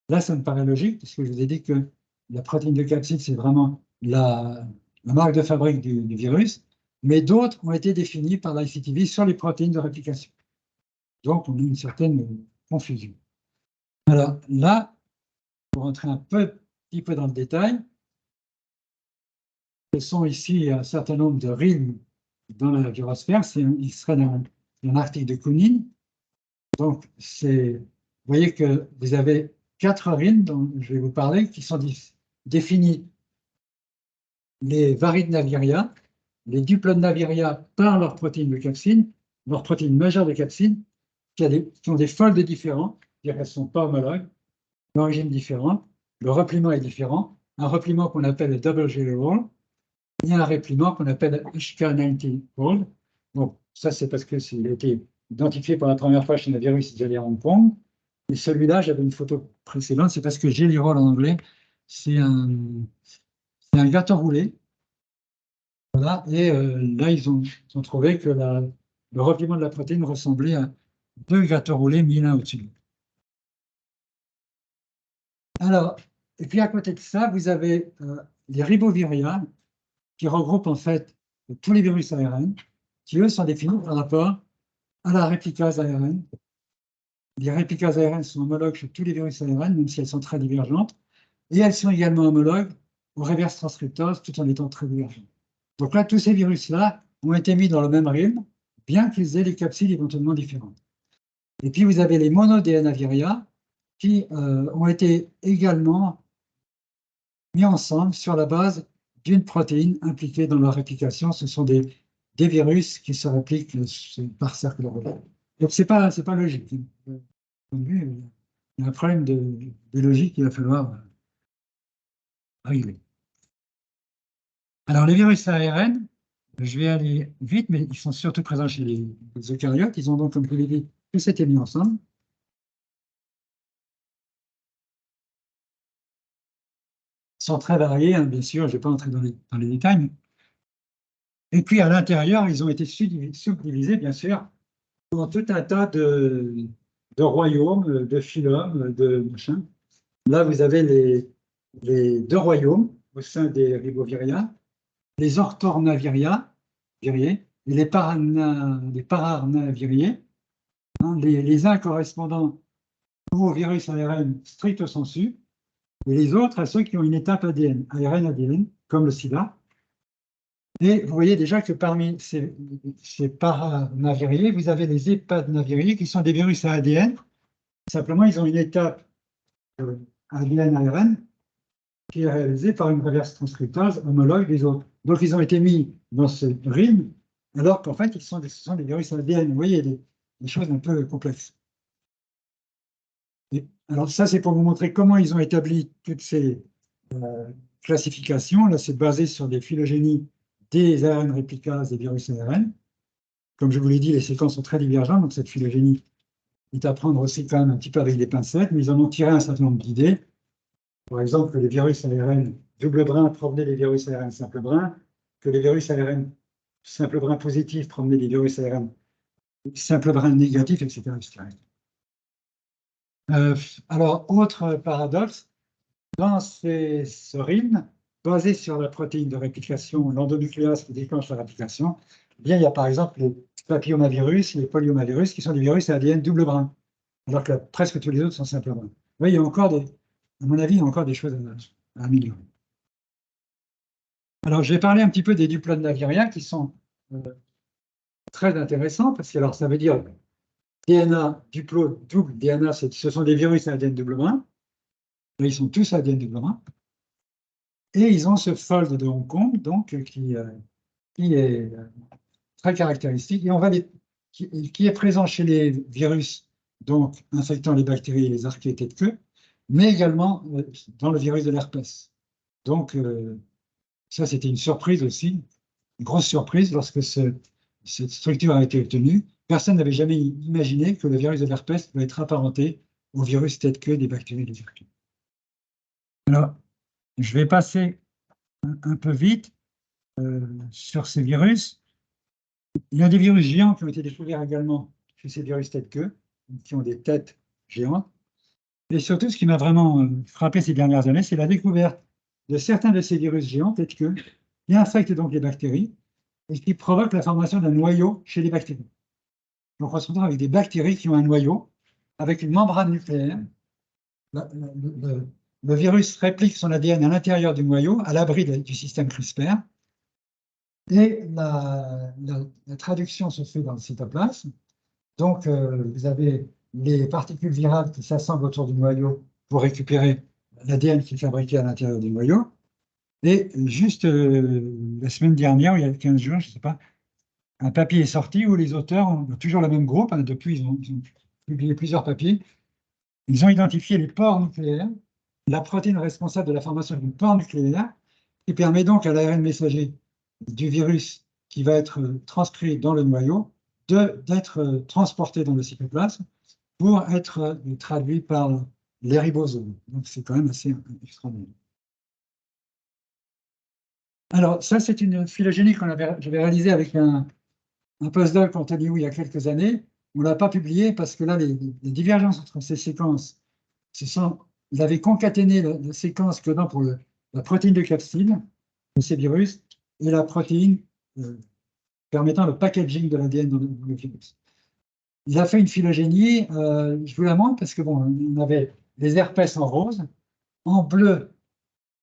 Speaker 2: Là, ça me paraît logique, parce que je vous ai dit que la protéine de capside, c'est vraiment la marque de fabrique du virus. Mais d'autres ont été définis par l'ICTV sur les protéines de réplication. Donc, on a une certaine confusion. Alors là, pour rentrer un petit peu dans le détail, ce sont ici un certain nombre de RIM dans la virosphère. Il serait un article de Koonin. Donc, vous voyez que vous avez 4 RIM dont je vais vous parler, qui sont définis les Varidnaviria, les Duplonaviria par leur protéine de capside, leur protéine majeure de capside, qui ont des folds différents, c'est-à-dire qu'elles ne sont pas homologues, l'origine différente, le repliement est différent, un repliement qu'on appelle le double jelly roll, et un repliement qu'on appelle HK90 roll. Donc, ça, c'est parce que il a été identifié pour la première fois chez le virus Jelly Hong Kong. Et celui-là, j'avais une photo précédente, c'est parce que Jelly roll en anglais, c'est un gâteau roulé. Voilà, et là, ils ont trouvé que le repliement de la protéine ressemblait à 2 gâteaux roulés mis l'un au-dessus de l'autre. Alors, et puis à côté de ça, vous avez les riboviria, qui regroupent en fait tous les virus ARN, qui eux sont définis par rapport à la réplicase ARN. Les réplicases ARN sont homologues chez tous les virus ARN, même si elles sont très divergentes, et elles sont également homologues aux reverse transcriptoses, tout en étant très divergentes. Donc là, tous ces virus-là ont été mis dans le même RIM, bien qu'ils aient les capsides éventuellement différentes. Et puis vous avez les monodNAviria, qui ont été également mis ensemble sur la base d'une protéine impliquée dans leur réplication. Ce sont des virus qui se répliquent par cercle rodent. Donc, ce n'est pas logique. Il y a un problème de logique qu'il va falloir régler. Alors, les virus ARN, je vais aller vite, mais ils sont surtout présents chez les eucaryotes. Ils ont donc, comme je l'ai dit, tous été mis ensemble. Sont très variés, hein, bien sûr, je ne vais pas entrer dans les détails. Et puis à l'intérieur, ils ont été subdivisés, bien sûr, dans tout un tas de royaumes, de phylums, de machins. Là, vous avez les 2 royaumes au sein des riboviria, les orthornaviria, et les pararnaviriae, hein, les uns correspondant aux virus ARN stricto sensu, et les autres à ceux qui ont une étape ADN, ARN-ADN, comme le sida. Et vous voyez déjà que parmi ces paranaviriés, vous avez les épadnaviriés, qui sont des virus à ADN. Simplement, ils ont une étape ADN-ARN qui est réalisée par une reverse transcriptase homologue des autres. Donc, ils ont été mis dans ce RIM, alors qu'en fait, ce sont des virus ADN. Vous voyez, des choses un peu complexes. Alors ça, c'est pour vous montrer comment ils ont établi toutes ces classifications. Là, c'est basé sur des phylogénies des ARN réplicases des virus ARN. Comme je vous l'ai dit, les séquences sont très divergentes, donc cette phylogénie est à prendre aussi quand même un petit peu avec des pincettes, mais ils en ont tiré un certain nombre d'idées. Par exemple, que les virus ARN double brin provenaient des virus ARN simple brin, que les virus ARN simple brin positifs provenaient des virus ARN simple brin négatif, etc. etc. Alors, autre paradoxe, dans ce RIM, basé sur la protéine de réplication, l'endonucléase qui déclenche la réplication, eh bien, il y a par exemple les papillomavirus, les polyomavirus, qui sont des virus à ADN double brin, alors que presque tous les autres sont simple brin. Oui, il y a encore à mon avis, il y a encore des choses à améliorer. Alors, je vais parler un petit peu des duplonaviria qui sont très intéressants, parce que alors, ça veut dire DNA, duplo, double, DNA, ce sont des virus à ADN double brin. Là, ils sont tous à ADN double brin. Et ils ont ce fold de Hong Kong, donc, qui est très caractéristique, et qui est présent chez les virus donc infectant les bactéries et les archées tête queue, mais également dans le virus de l'herpès. Donc, ça, c'était une surprise aussi, une grosse surprise lorsque cette structure a été obtenue. Personne n'avait jamais imaginé que le virus de l'herpès pouvait être apparenté au virus tête queue des bactéries et des archées. Alors, je vais passer un peu vite sur ces virus. Il y a des virus géants qui ont été découverts également chez ces virus tête-queue, qui ont des têtes géantes. Et surtout, ce qui m'a vraiment frappé ces dernières années, c'est la découverte de certains de ces virus géants tête-queue qui infectent donc les bactéries et qui provoquent la formation d'un noyau chez les bactéries. Donc, on se retrouve avec des bactéries qui ont un noyau avec une membrane nucléaire. Le virus réplique son ADN à l'intérieur du noyau, à l'abri du système CRISPR. Et la traduction se fait dans le cytoplasme. Donc, vous avez les particules virales qui s'assemblent autour du noyau pour récupérer l'ADN qui est fabriqué à l'intérieur du noyau. Et juste la semaine dernière, il y a 15 jours, je ne sais pas, un papier est sorti où les auteurs, toujours le même groupe, hein, depuis ils ont publié plusieurs papiers, ils ont identifié les pores nucléaires, la protéine responsable de la formation du pore nucléaire, qui permet donc à l'ARN messager du virus qui va être transcrit dans le noyau d'être transporté dans le cytoplasme pour être traduit par les ribosomes. Donc c'est quand même assez extraordinaire. Alors ça, c'est une phylogénie que j'avais réalisée avec un postdoc en Taniou il y a quelques années. On ne l'a pas publié parce que là, les divergences entre ces séquences, ils avaient concaténé la séquence codant pour la protéine de capside de ces virus et la protéine permettant le packaging de l'ADN dans le virus. Il a fait une phylogénie, je vous la montre parce que bon, on avait les herpès en rose, en bleu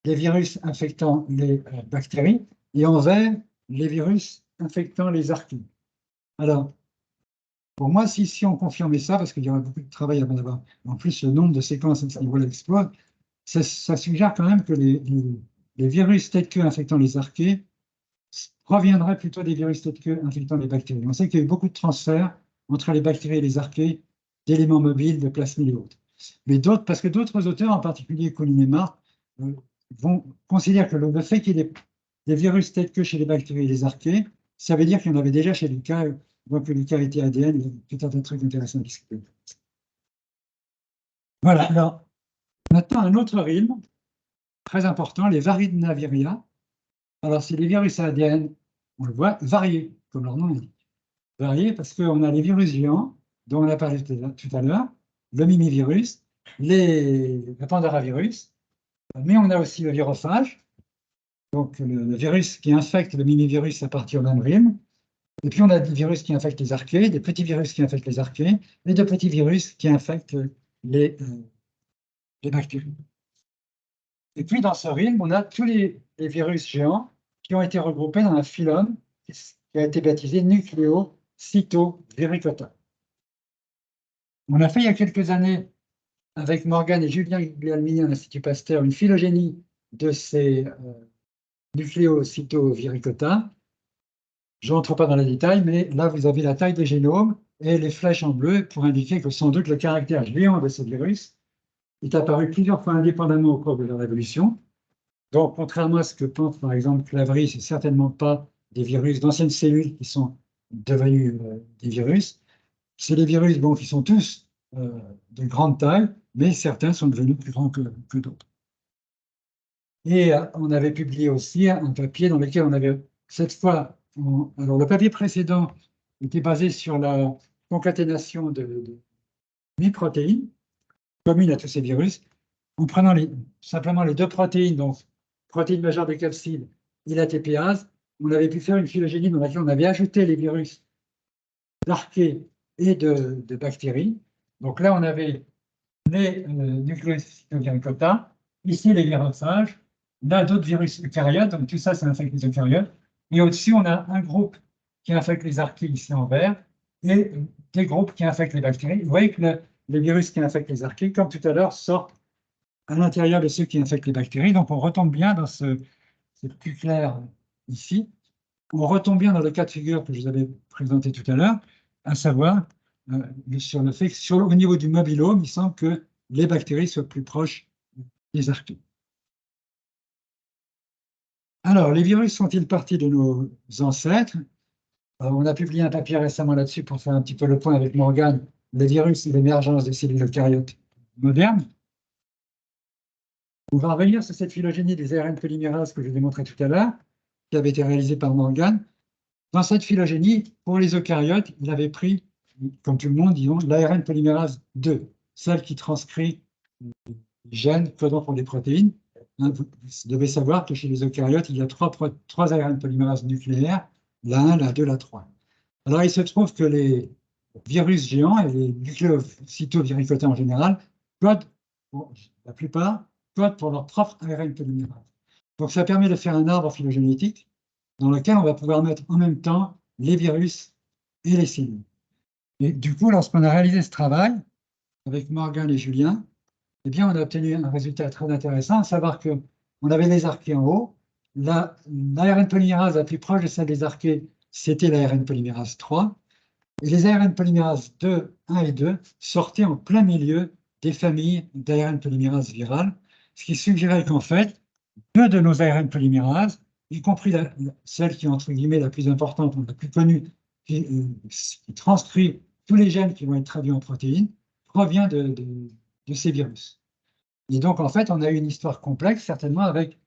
Speaker 2: les virus infectant les bactéries et en vert les virus infectant les archées. Alors, pour moi, si on confirmait ça, parce qu'il y aura beaucoup de travail avant d'avoir, en plus le nombre de séquences à ce niveau-là explose, ça suggère quand même que les virus tête-queue infectant les archées proviendraient plutôt des virus tête-queue infectant les bactéries. On sait qu'il y a eu beaucoup de transferts entre les bactéries et les archées d'éléments mobiles, de plasmides et autres. Mais parce que d'autres auteurs, en particulier Colin et Mark, considèrent que le fait qu'il y ait des virus tête-queue chez les bactéries et les archées, ça veut dire qu'il y en avait déjà chez l'UCA, donc l'UCA était ADN, il y a tout un tas de trucs intéressants qui se passent. Voilà, alors, maintenant un autre rime, très important, les Varidnaviria. Alors, c'est les virus à ADN, on le voit, variés, comme leur nom l'indique. Variés parce qu'on a les virus géants, dont on a parlé tout à l'heure, le mimivirus, le pandaravirus, mais on a aussi le virophage, donc le virus qui infecte le mimivirus à partir d'un rime. Et puis on a des virus qui infectent les archées, des petits virus qui infectent les archées, et de petits virus qui infectent les bactéries. Et puis dans ce rime, on a tous les virus géants qui ont été regroupés dans un phylum qui a été baptisé Nucleocytoviricota. On a fait il y a quelques années, avec Morgan et Julien Guglielmini à l'Institut Pasteur, une phylogénie de ces Nucleocytoviricota. Je ne rentre pas dans les détails, mais là, vous avez la taille des génomes et les flèches en bleu pour indiquer que sans doute le caractère géant de ce virus est apparu plusieurs fois indépendamment au cours de leur évolution. Donc, contrairement à ce que pense par exemple Clavry, ce n'est certainement pas des virus d'anciennes cellules qui sont devenus des virus. C'est des virus qui sont tous de grande taille, mais certains sont devenus plus grands que d'autres. Et on avait publié aussi un papier dans lequel on avait cette fois... Alors, le papier précédent était basé sur la concaténation de 8 protéines communes à tous ces virus, en prenant simplement les deux protéines, donc protéine majeure de capside et la TPase. On avait pu faire une phylogénie dans laquelle on avait ajouté les virus d'archées et de bactéries. Donc là, on avait les nucléocytoviricota, ici les virophages, là d'autres virus eucaryotes, donc tout ça, ça infecte les eucaryotes. Et au-dessus, on a un groupe qui infecte les archées ici en vert et des groupes qui infectent les bactéries. Vous voyez que les virus qui infectent les archées, comme tout à l'heure, sortent à l'intérieur de ceux qui infectent les bactéries. Donc, on retombe bien dans c'est plus clair ici. On retombe bien dans le cas de figure que je vous avais présenté tout à l'heure, à savoir sur le fait que au niveau du mobilome, il semble que les bactéries soient plus proches des archées. Alors, les virus sont-ils partis de nos ancêtres? On a publié un papier récemment là-dessus pour faire un petit peu le point avec Morgane, les virus et l'émergence des cellules eucaryotes modernes. On va revenir sur cette phylogénie des ARN polymérases que je vous ai montré tout à l'heure, qui avait été réalisée par Morgane. Dans cette phylogénie, pour les eucaryotes, il avait pris, comme tout le monde, disons, l'ARN polymérase 2, celle qui transcrit les gènes codant pour des protéines. Vous devez savoir que chez les eucaryotes, il y a trois ARN polymérases nucléaires, la 1, la 2, la 3. Alors, il se trouve que les virus géants et les nucléocytoviricotins en général codent, la plupart, codent pour leur propre ARN polymérase. Donc, ça permet de faire un arbre phylogénétique dans lequel on va pouvoir mettre en même temps les virus et les cellules. Et du coup, lorsqu'on a réalisé ce travail avec Morgane et Julien, eh bien, on a obtenu un résultat très intéressant, à savoir qu'on avait les archées en haut. L'ARN polymérase la plus proche de celle des archées, c'était l'ARN polymérase 3. Et les ARN polymérase 2, 1 et 2 sortaient en plein milieu des familles d'ARN polymérase virales, ce qui suggérait qu'en fait, deux de nos ARN polymérases, y compris celle qui est entre guillemets la plus importante, la plus connue, qui transcrit tous les gènes qui vont être traduits en protéines, provient de ces virus. Et donc, en fait, on a eu une histoire complexe, certainement, avec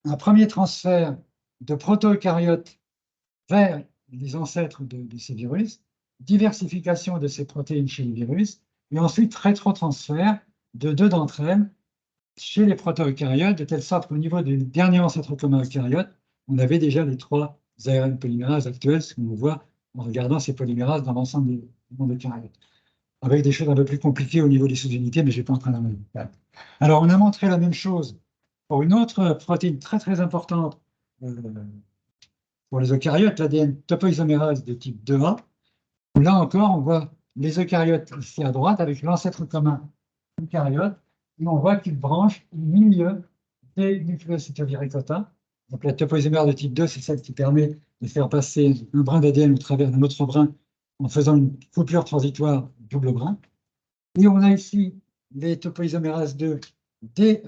Speaker 2: un premier transfert de proto-eucaryotes vers les ancêtres de ces virus, diversification de ces protéines chez les virus, et ensuite rétrotransfert de deux d'entre elles chez les proto-eucaryotes, de telle sorte qu'au niveau du dernier ancêtre commun eucaryote, on avait déjà les trois ARN polymérases actuels, ce qu'on voit en regardant ces polymérases dans l'ensemble du monde eucaryote, avec des choses un peu plus compliquées au niveau des sous-unités, mais je ne vais pas entrer dans le détail. Alors, on a montré la même chose pour une autre protéine très très importante pour les eucaryotes, l'ADN topoisomérase de type 2A. Là encore, on voit les eucaryotes ici à droite avec l'ancêtre commun eucaryote, et on voit qu'ils branchent au milieu des nucléocytoviricotins. Donc la topoisomérase de type 2, c'est celle qui permet de faire passer un brin d'ADN au travers d'un autre brin en faisant une coupure transitoire double brin. Et on a ici les topoisomérases 2 des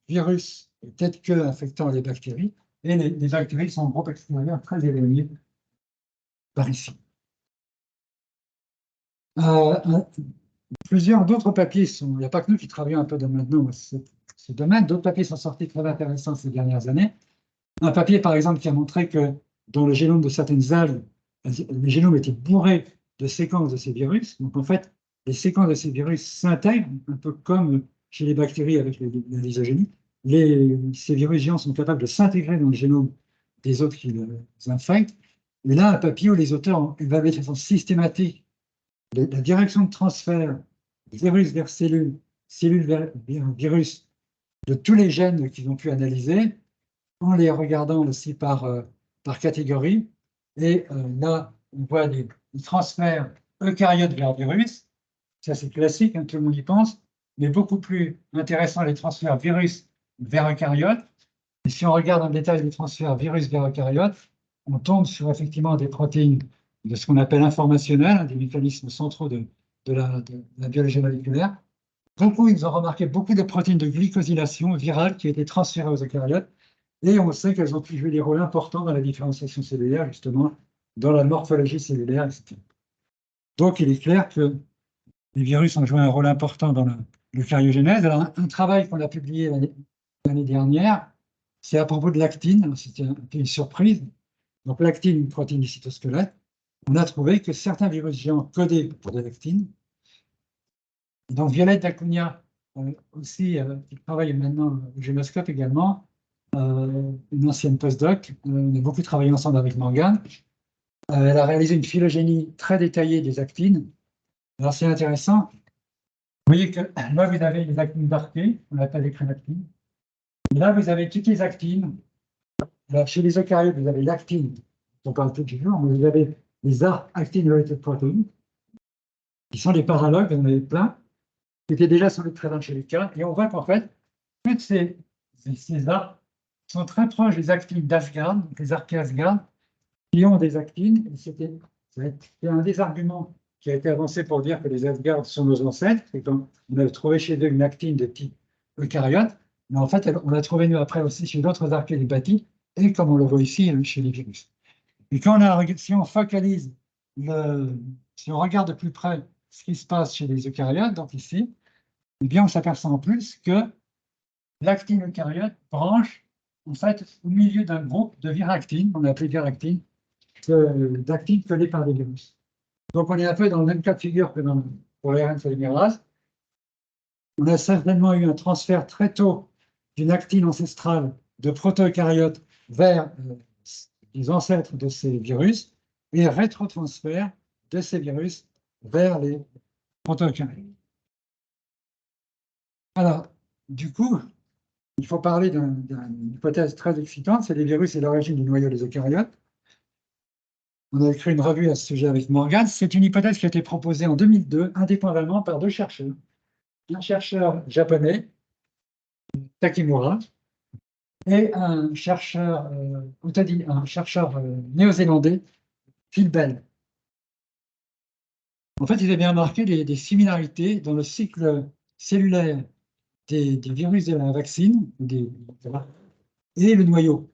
Speaker 2: virus tête queue infectant les bactéries, et les bactéries sont en groupe extérieur très éloigné par ici. Plusieurs d'autres papiers il n'y a pas que nous qui travaillons un peu maintenant dans ce domaine, d'autres papiers sont sortis très intéressants ces dernières années. Un papier, par exemple, qui a montré que dans le génome de certaines algues, le génome était bourré de séquences de ces virus. Donc, en fait, les séquences de ces virus s'intègrent, un peu comme chez les bactéries avec la lysogénie. Ces virus géants sont capables de s'intégrer dans le génome des autres qui les infectent. Et là, un papier où les auteurs ont évalué de façon systématique la direction de transfert virus vers cellule, cellule vers virus, de tous les gènes qu'ils ont pu analyser, en les regardant aussi par catégorie. Et là, on voit des transferts eucaryotes vers virus. Ça, c'est classique, hein, tout le monde y pense, mais beaucoup plus intéressant les transferts virus vers eucaryotes. Et si on regarde en détail les transferts virus vers eucaryotes, on tombe sur effectivement des protéines de ce qu'on appelle informationnelles, des mécanismes centraux de la biologie moléculaire. Beaucoup, ils ont remarqué beaucoup de protéines de glycosylation virale qui étaient transférées aux eucaryotes, et on sait qu'elles ont pu jouer des rôles importants dans la différenciation cellulaire, justement, dans la morphologie cellulaire, etc. Donc, il est clair que les virus ont joué un rôle important dans l'eucaryogenèse. Alors, un travail qu'on a publié l'année dernière, c'est à propos de l'actine. C'était une surprise. Donc, l'actine, une protéine du cytosquelette. On a trouvé que certains virus géants codaient pour de l'actine. Donc, Violette D'Acunha, aussi, qui travaille maintenant au Génoscope également, une ancienne postdoc, on a beaucoup travaillé ensemble avec Morgane. Elle a réalisé une phylogénie très détaillée des actines. Alors, c'est intéressant. Vous voyez que là, vous avez les actines d'archée, on appelle les crénactines. Et là, vous avez toutes les actines. Alors, chez les eucaryotes, vous avez l'actine, dont on parle tout du jour, mais vous avez les actine-related proteins, qui sont les paralogues, vous en avez plein, qui étaient déjà sur le présent chez les cas. Et on voit qu'en fait, toutes ces arcs sont très proches des actines d'Asgard, des archées Asgard, qui ont des actines. C'est un des arguments qui a été avancé pour dire que les Asgard sont nos ancêtres, et qu'on a trouvé chez eux une actine de type eucaryote, mais en fait, on l'a trouvé nous après aussi chez d'autres archéopathies, et comme on le voit ici, chez les virus. Et si on focalise, si on regarde de plus près ce qui se passe chez les eucaryotes, donc ici, eh bien, on s'aperçoit en plus que l'actine eucaryote branche en fait au milieu d'un groupe de viractines, on a appelé viractines, d'actines collées par des virus. Donc, on est un peu dans le même cas de figure que pour l'ARN polymérase. On a certainement eu un transfert très tôt d'une actine ancestrale de proto-eucaryotes vers les ancêtres de ces virus et rétrotransfert de ces virus vers les proto-eucaryotes. Alors, du coup, il faut parler d'une hypothèse très excitante, c'est les virus et l'origine du noyau des eucaryotes. On a écrit une revue à ce sujet avec Morgan. C'est une hypothèse qui a été proposée en 2002, indépendamment par deux chercheurs. Un chercheur japonais, Takimura, et un chercheur, néo-zélandais, Phil Bell. En fait, ils avaient bien remarqué des similarités dans le cycle cellulaire des virus de la vaccine et le noyau.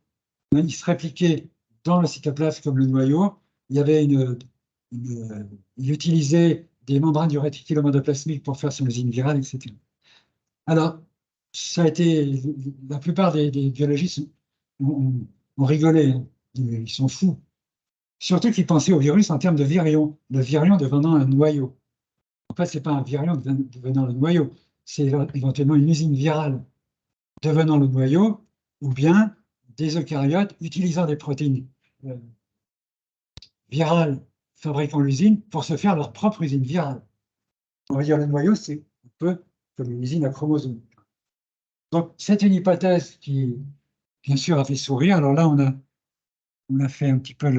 Speaker 2: Ils se répliquaient dans le cytoplasme comme le noyau. Il y avait il utilisait des membranes du réticulum endoplasmique pour faire son usine virale, etc. Alors, ça a été, la plupart des biologistes ont rigolé, hein. Ils sont fous. Surtout qu'ils pensaient au virus en termes de virion, le virion devenant un noyau. En fait, ce n'est pas un virion devenant le noyau, c'est éventuellement une usine virale devenant le noyau, ou bien des eucaryotes utilisant des protéines virales fabriquant l'usine pour se faire leur propre usine virale. On va dire le noyau, c'est un peu comme une usine à chromosomes. Donc, c'est une hypothèse qui, bien sûr, a fait sourire. Alors là, on a fait un petit peu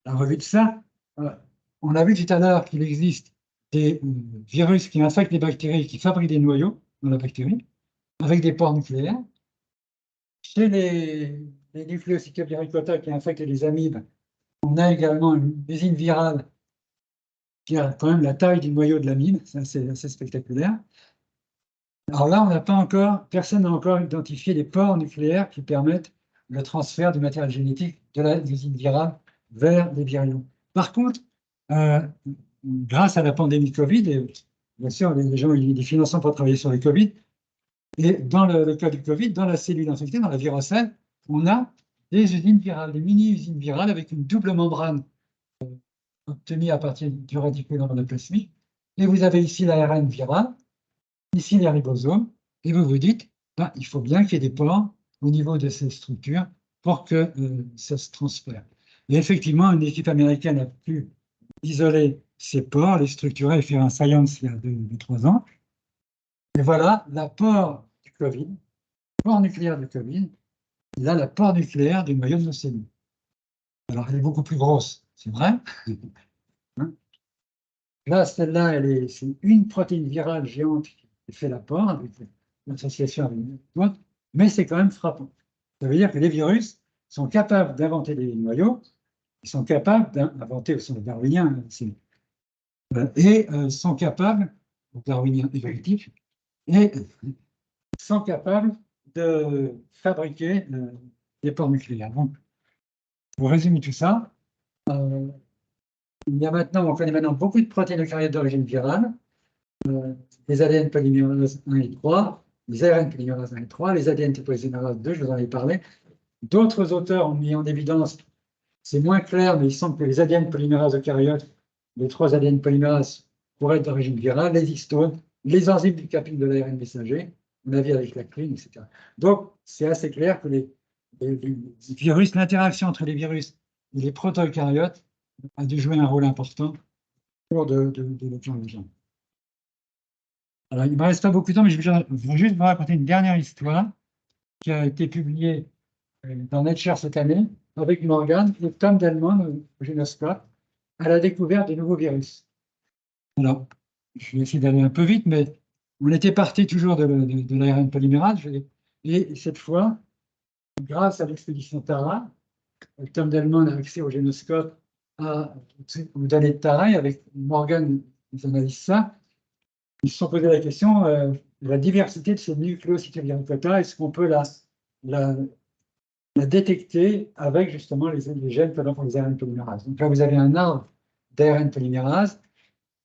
Speaker 2: la revue de ça. On a vu tout à l'heure qu'il existe des virus qui infectent les bactéries, qui fabriquent des noyaux dans la bactérie, avec des pores nucléaires. Chez les nucléocytoviricota qui infectent les amibes, on a également une usine virale qui a quand même la taille du noyau de l'amibe, c'est assez spectaculaire. Alors là, personne n'a encore identifié les pores nucléaires qui permettent le transfert du matériel génétique de l'usine virale vers les virions. Par contre, grâce à la pandémie Covid, et bien sûr, les gens ont eu des financements pour travailler sur le Covid, et dans le cas du Covid, dans la cellule infectée, dans la virocelle, on a des usines virales, des mini-usines virales avec une double membrane obtenue à partir du réticulum endoplasmique. Et vous avez ici l'ARN viral, ici les ribosomes, et vous vous dites, ben, il faut bien qu'il y ait des pores au niveau de ces structures pour que ça se transfère. Et effectivement, une équipe américaine a pu isoler ces pores, les structurer et faire un science il y a 2-3 ans. Et voilà l'apport du Covid, port nucléaire du Covid, et là l'apport nucléaire du noyau de nos cellules. Alors elle est beaucoup plus grosse, c'est vrai. Hein? Là, celle-là, c'est une protéine virale géante qui fait l'apport avec l'association avec d'autres, mais c'est quand même frappant. Ça veut dire que les virus sont capables d'inventer des noyaux, ils sont capables d'inventer au sens darwinien, et sont capables, darwinien évolutif, et sont capables de fabriquer des pores nucléaires. Donc, pour résumer tout ça, on connaît maintenant beaucoup de protéines eucaryotes d'origine virale, les ADN polymérase 1 et 3, les ARN polymérase 1 et 3, les ADN topoisomérase 2, je vous en ai parlé. D'autres auteurs ont mis en évidence, c'est moins clair, mais il semble que les ADN polymérase eucaryotes, les 3 ADN polymérases pourraient être d'origine virale, les histones, les enzymes du capille de l'ARN messager, on a vu avec la cline, etc. Donc, c'est assez clair que les virus, l'interaction entre les virus et les proto-eucaryotes a dû jouer un rôle important au cours de l'évolution. Alors, il ne me reste pas beaucoup de temps, mais je vais juste vous raconter une dernière histoire qui a été publiée dans Nature cette année avec Morgan et Tom Delmon au Génoscope à la découverte de nouveaux virus. Alors, je vais essayer d'aller un peu vite, mais on était parti toujours de l'ARN polymérase, et cette fois, grâce à l'expédition Tara, Tom Delmon a accès au Génoscope à vous donner de taré, avec Morgan, ils analysent ça. Ils se sont posé la question de la diversité de ces nucléocytoviricota, est-ce qu'on peut la détecter avec justement les gènes codants pour les ARN polymérases. Donc là, vous avez un arbre d'ARN polymérase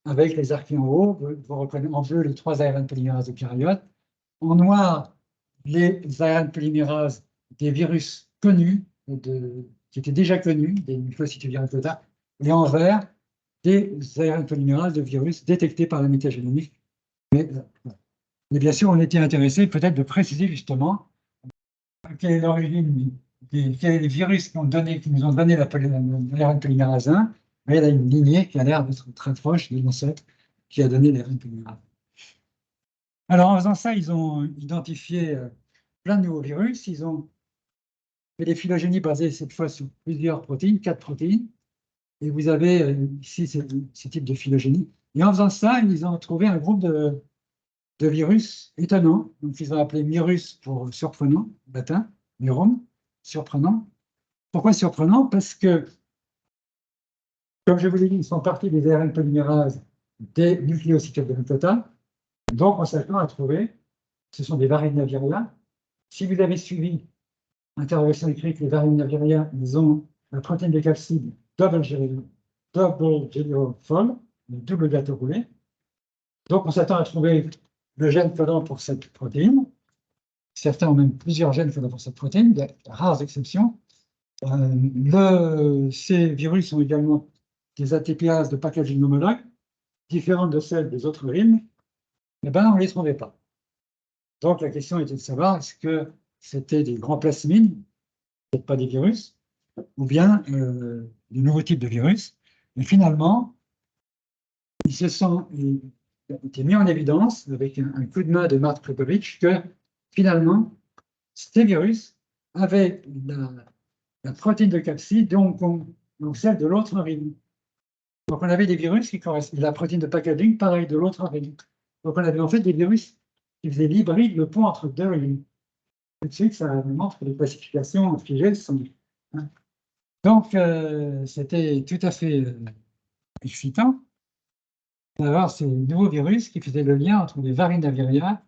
Speaker 2: avec les archées en haut. Vous reprenez en bleu les 3 ARN polymérases eucaryotes. En noir, les ARN polymérases des virus connus, qui étaient déjà connus, des nucléocytoviricota, et en vert, des ARN polymérases de virus détectés par la métagénomique. Mais bien sûr, on était intéressé peut-être de préciser justement quelle est l'origine, quels sont les virus qui nous ont donné l'ARN polymérase 1, mais il y a une lignée qui a l'air d'être très proche de l'ancêtre qui a donné l'ARN polymérase. Alors, en faisant ça, ils ont identifié plein de nouveaux virus. Ils ont fait des phylogénies basées cette fois sur plusieurs protéines, 4 protéines. Et vous avez ici ces types de phylogénie. Et en faisant ça, ils ont trouvé un groupe de virus étonnants. Donc, ils ont appelé mirus pour surprenant, latin, mirum, surprenant. Pourquoi surprenant? Parce que, comme je vous l'ai dit, ils sont partis des ARN polymérases des nucléocytoviricota. Donc, on s'attend à trouver, ce sont des varinaviria. Si vous avez suivi l'interrogation écrite, les varinaviria, ils ont la protéine de capside double géliophone, le double gâteau roulé. Donc, on s'attend à trouver le gène codant pour cette protéine. Certains ont même plusieurs gènes codant pour cette protéine, il y a rares exceptions. Ces virus ont également des ATPases de packaging homologue, différentes de celles des autres rimes. Eh bien, on ne les trouvait pas. Donc, la question était de savoir est-ce que c'était des grands plasmides, peut-être pas des virus, ou bien de nouveaux types de virus. Et finalement, ils se sont été mis en évidence avec un coup de main de Mark Klepovich que finalement, ces virus avaient la protéine de capside, donc celle de l'autre rime. Donc, on avait des virus qui correspondent à la protéine de packaging, pareil, de l'autre rime. Donc, on avait en fait des virus qui faisaient l'hybride, le pont entre deux rimes. Tout de suite, ça montre que les classifications figées sont. Donc, c'était tout à fait excitant d'avoir ces nouveaux virus qui faisaient le lien entre les varinaviria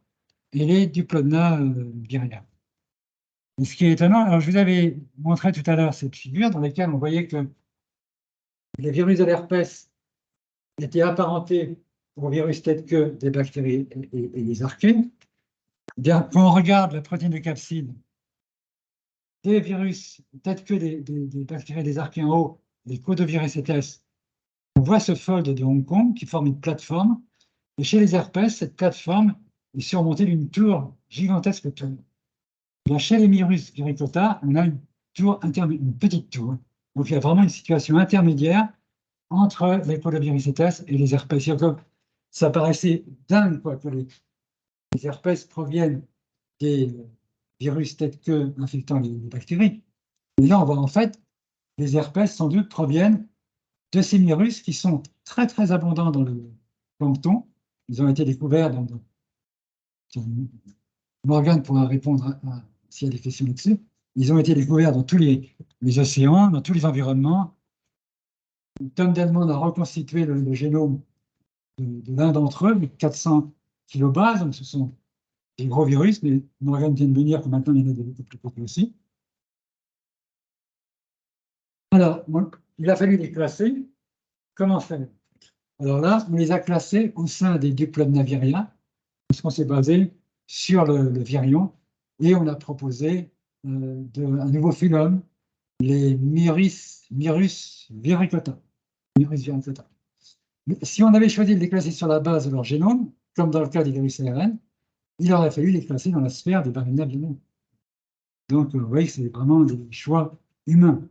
Speaker 2: et les diplodnaviria. Et ce qui est étonnant, alors je vous avais montré tout à l'heure cette figure dans laquelle on voyait que les virus de l'herpès étaient apparentés aux virus tels que des bactéries et des archées. Bien, quand on regarde la protéine de capside des virus tels que des bactéries et des archées en haut, les codovirus ETS, on voit ce fold de Hong Kong qui forme une plateforme. Et chez les herpès, cette plateforme est surmontée d'une tour, gigantesque tour. Bien, chez les mirus viricota, on a une petite tour. Donc, il y a vraiment une situation intermédiaire entre les codovirus ETS et les herpès. Ça paraissait dingue quoi, que les herpès proviennent des virus tels que infectant les bactéries. Mais là, on voit en fait les herpès sans doute proviennent de ces virus qui sont très très abondants dans le plancton. Ils ont été découverts Morgan pourra répondre s'il y a des questions là-dessus. Ils ont été découverts dans tous les océans, dans tous les environnements. Tom Delmond a reconstitué le génome de l'un d'entre eux, 400 kilobases, donc ce sont des gros virus, mais Morgan vient de me dire que maintenant il y en a des beaucoup plus petits aussi. Alors, il a fallu les classer. Comment faire? Alors là, on les a classés au sein des diplodnaviria, parce qu'on s'est basé sur le virion, et on a proposé un nouveau phylum, les mirus viricota. Mais si on avait choisi de les classer sur la base de leur génome, comme dans le cas des virus ARN, il aurait fallu les classer dans la sphère des varinaviria. Donc, vous voyez que c'est vraiment des choix humains.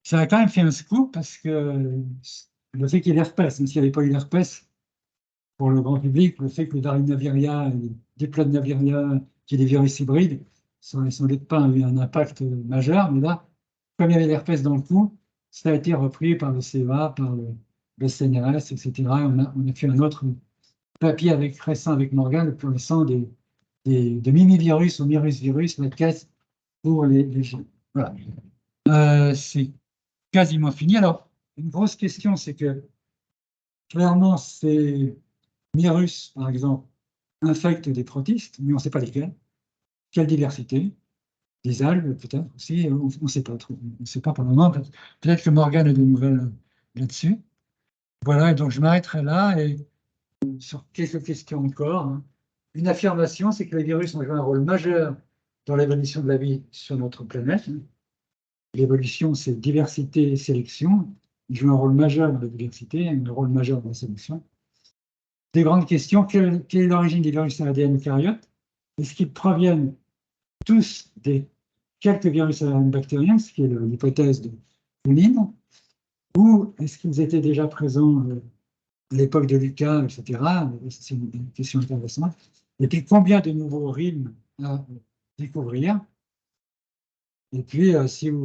Speaker 2: Ça a quand même fait un scoop parce que le fait qu'il y ait l'herpès, même s'il n'y avait pas eu l'herpès, pour le grand public, le fait que les varinaviria et les diplodnaviria, qui est des virus hybrides, ça n'a sans doute pas eu un impact majeur, mais là, comme il y avait l'herpès dans le coup, ça a été repris par le CEA, par le CNRS, etc. On a fait un autre papier récent avec Morgan, pour l'instant, de mimivirus ou mirus-virus, la caisse pour les gens. Voilà. C'est quasiment fini. Alors, une grosse question, c'est que clairement, ces virus, par exemple, infectent des protistes, mais on ne sait pas lesquels. Quelle diversité? Des algues, peut-être aussi, on ne sait pas trop. On ne sait pas pour le moment. Peut-être que Morgane a des nouvelles là-dessus. Voilà, et donc je m'arrêterai là et sur quelques questions encore. Hein. Une affirmation, c'est que les virus ont joué un rôle majeur dans l'évolution de la vie sur notre planète. L'évolution, c'est diversité et sélection. Ils jouent un rôle majeur dans la diversité, un rôle majeur dans la sélection. Des grandes questions. Quelle est l'origine des virus à ADN eucaryote? Est-ce qu'ils proviennent tous des quelques virus ARN bactériens, ce qui est l'hypothèse de Pouline, ou est-ce qu'ils étaient déjà présents à l'époque de Lucas, etc. C'est une question intéressante. Et puis, combien de nouveaux rimes à découvrir? Et puis, si vous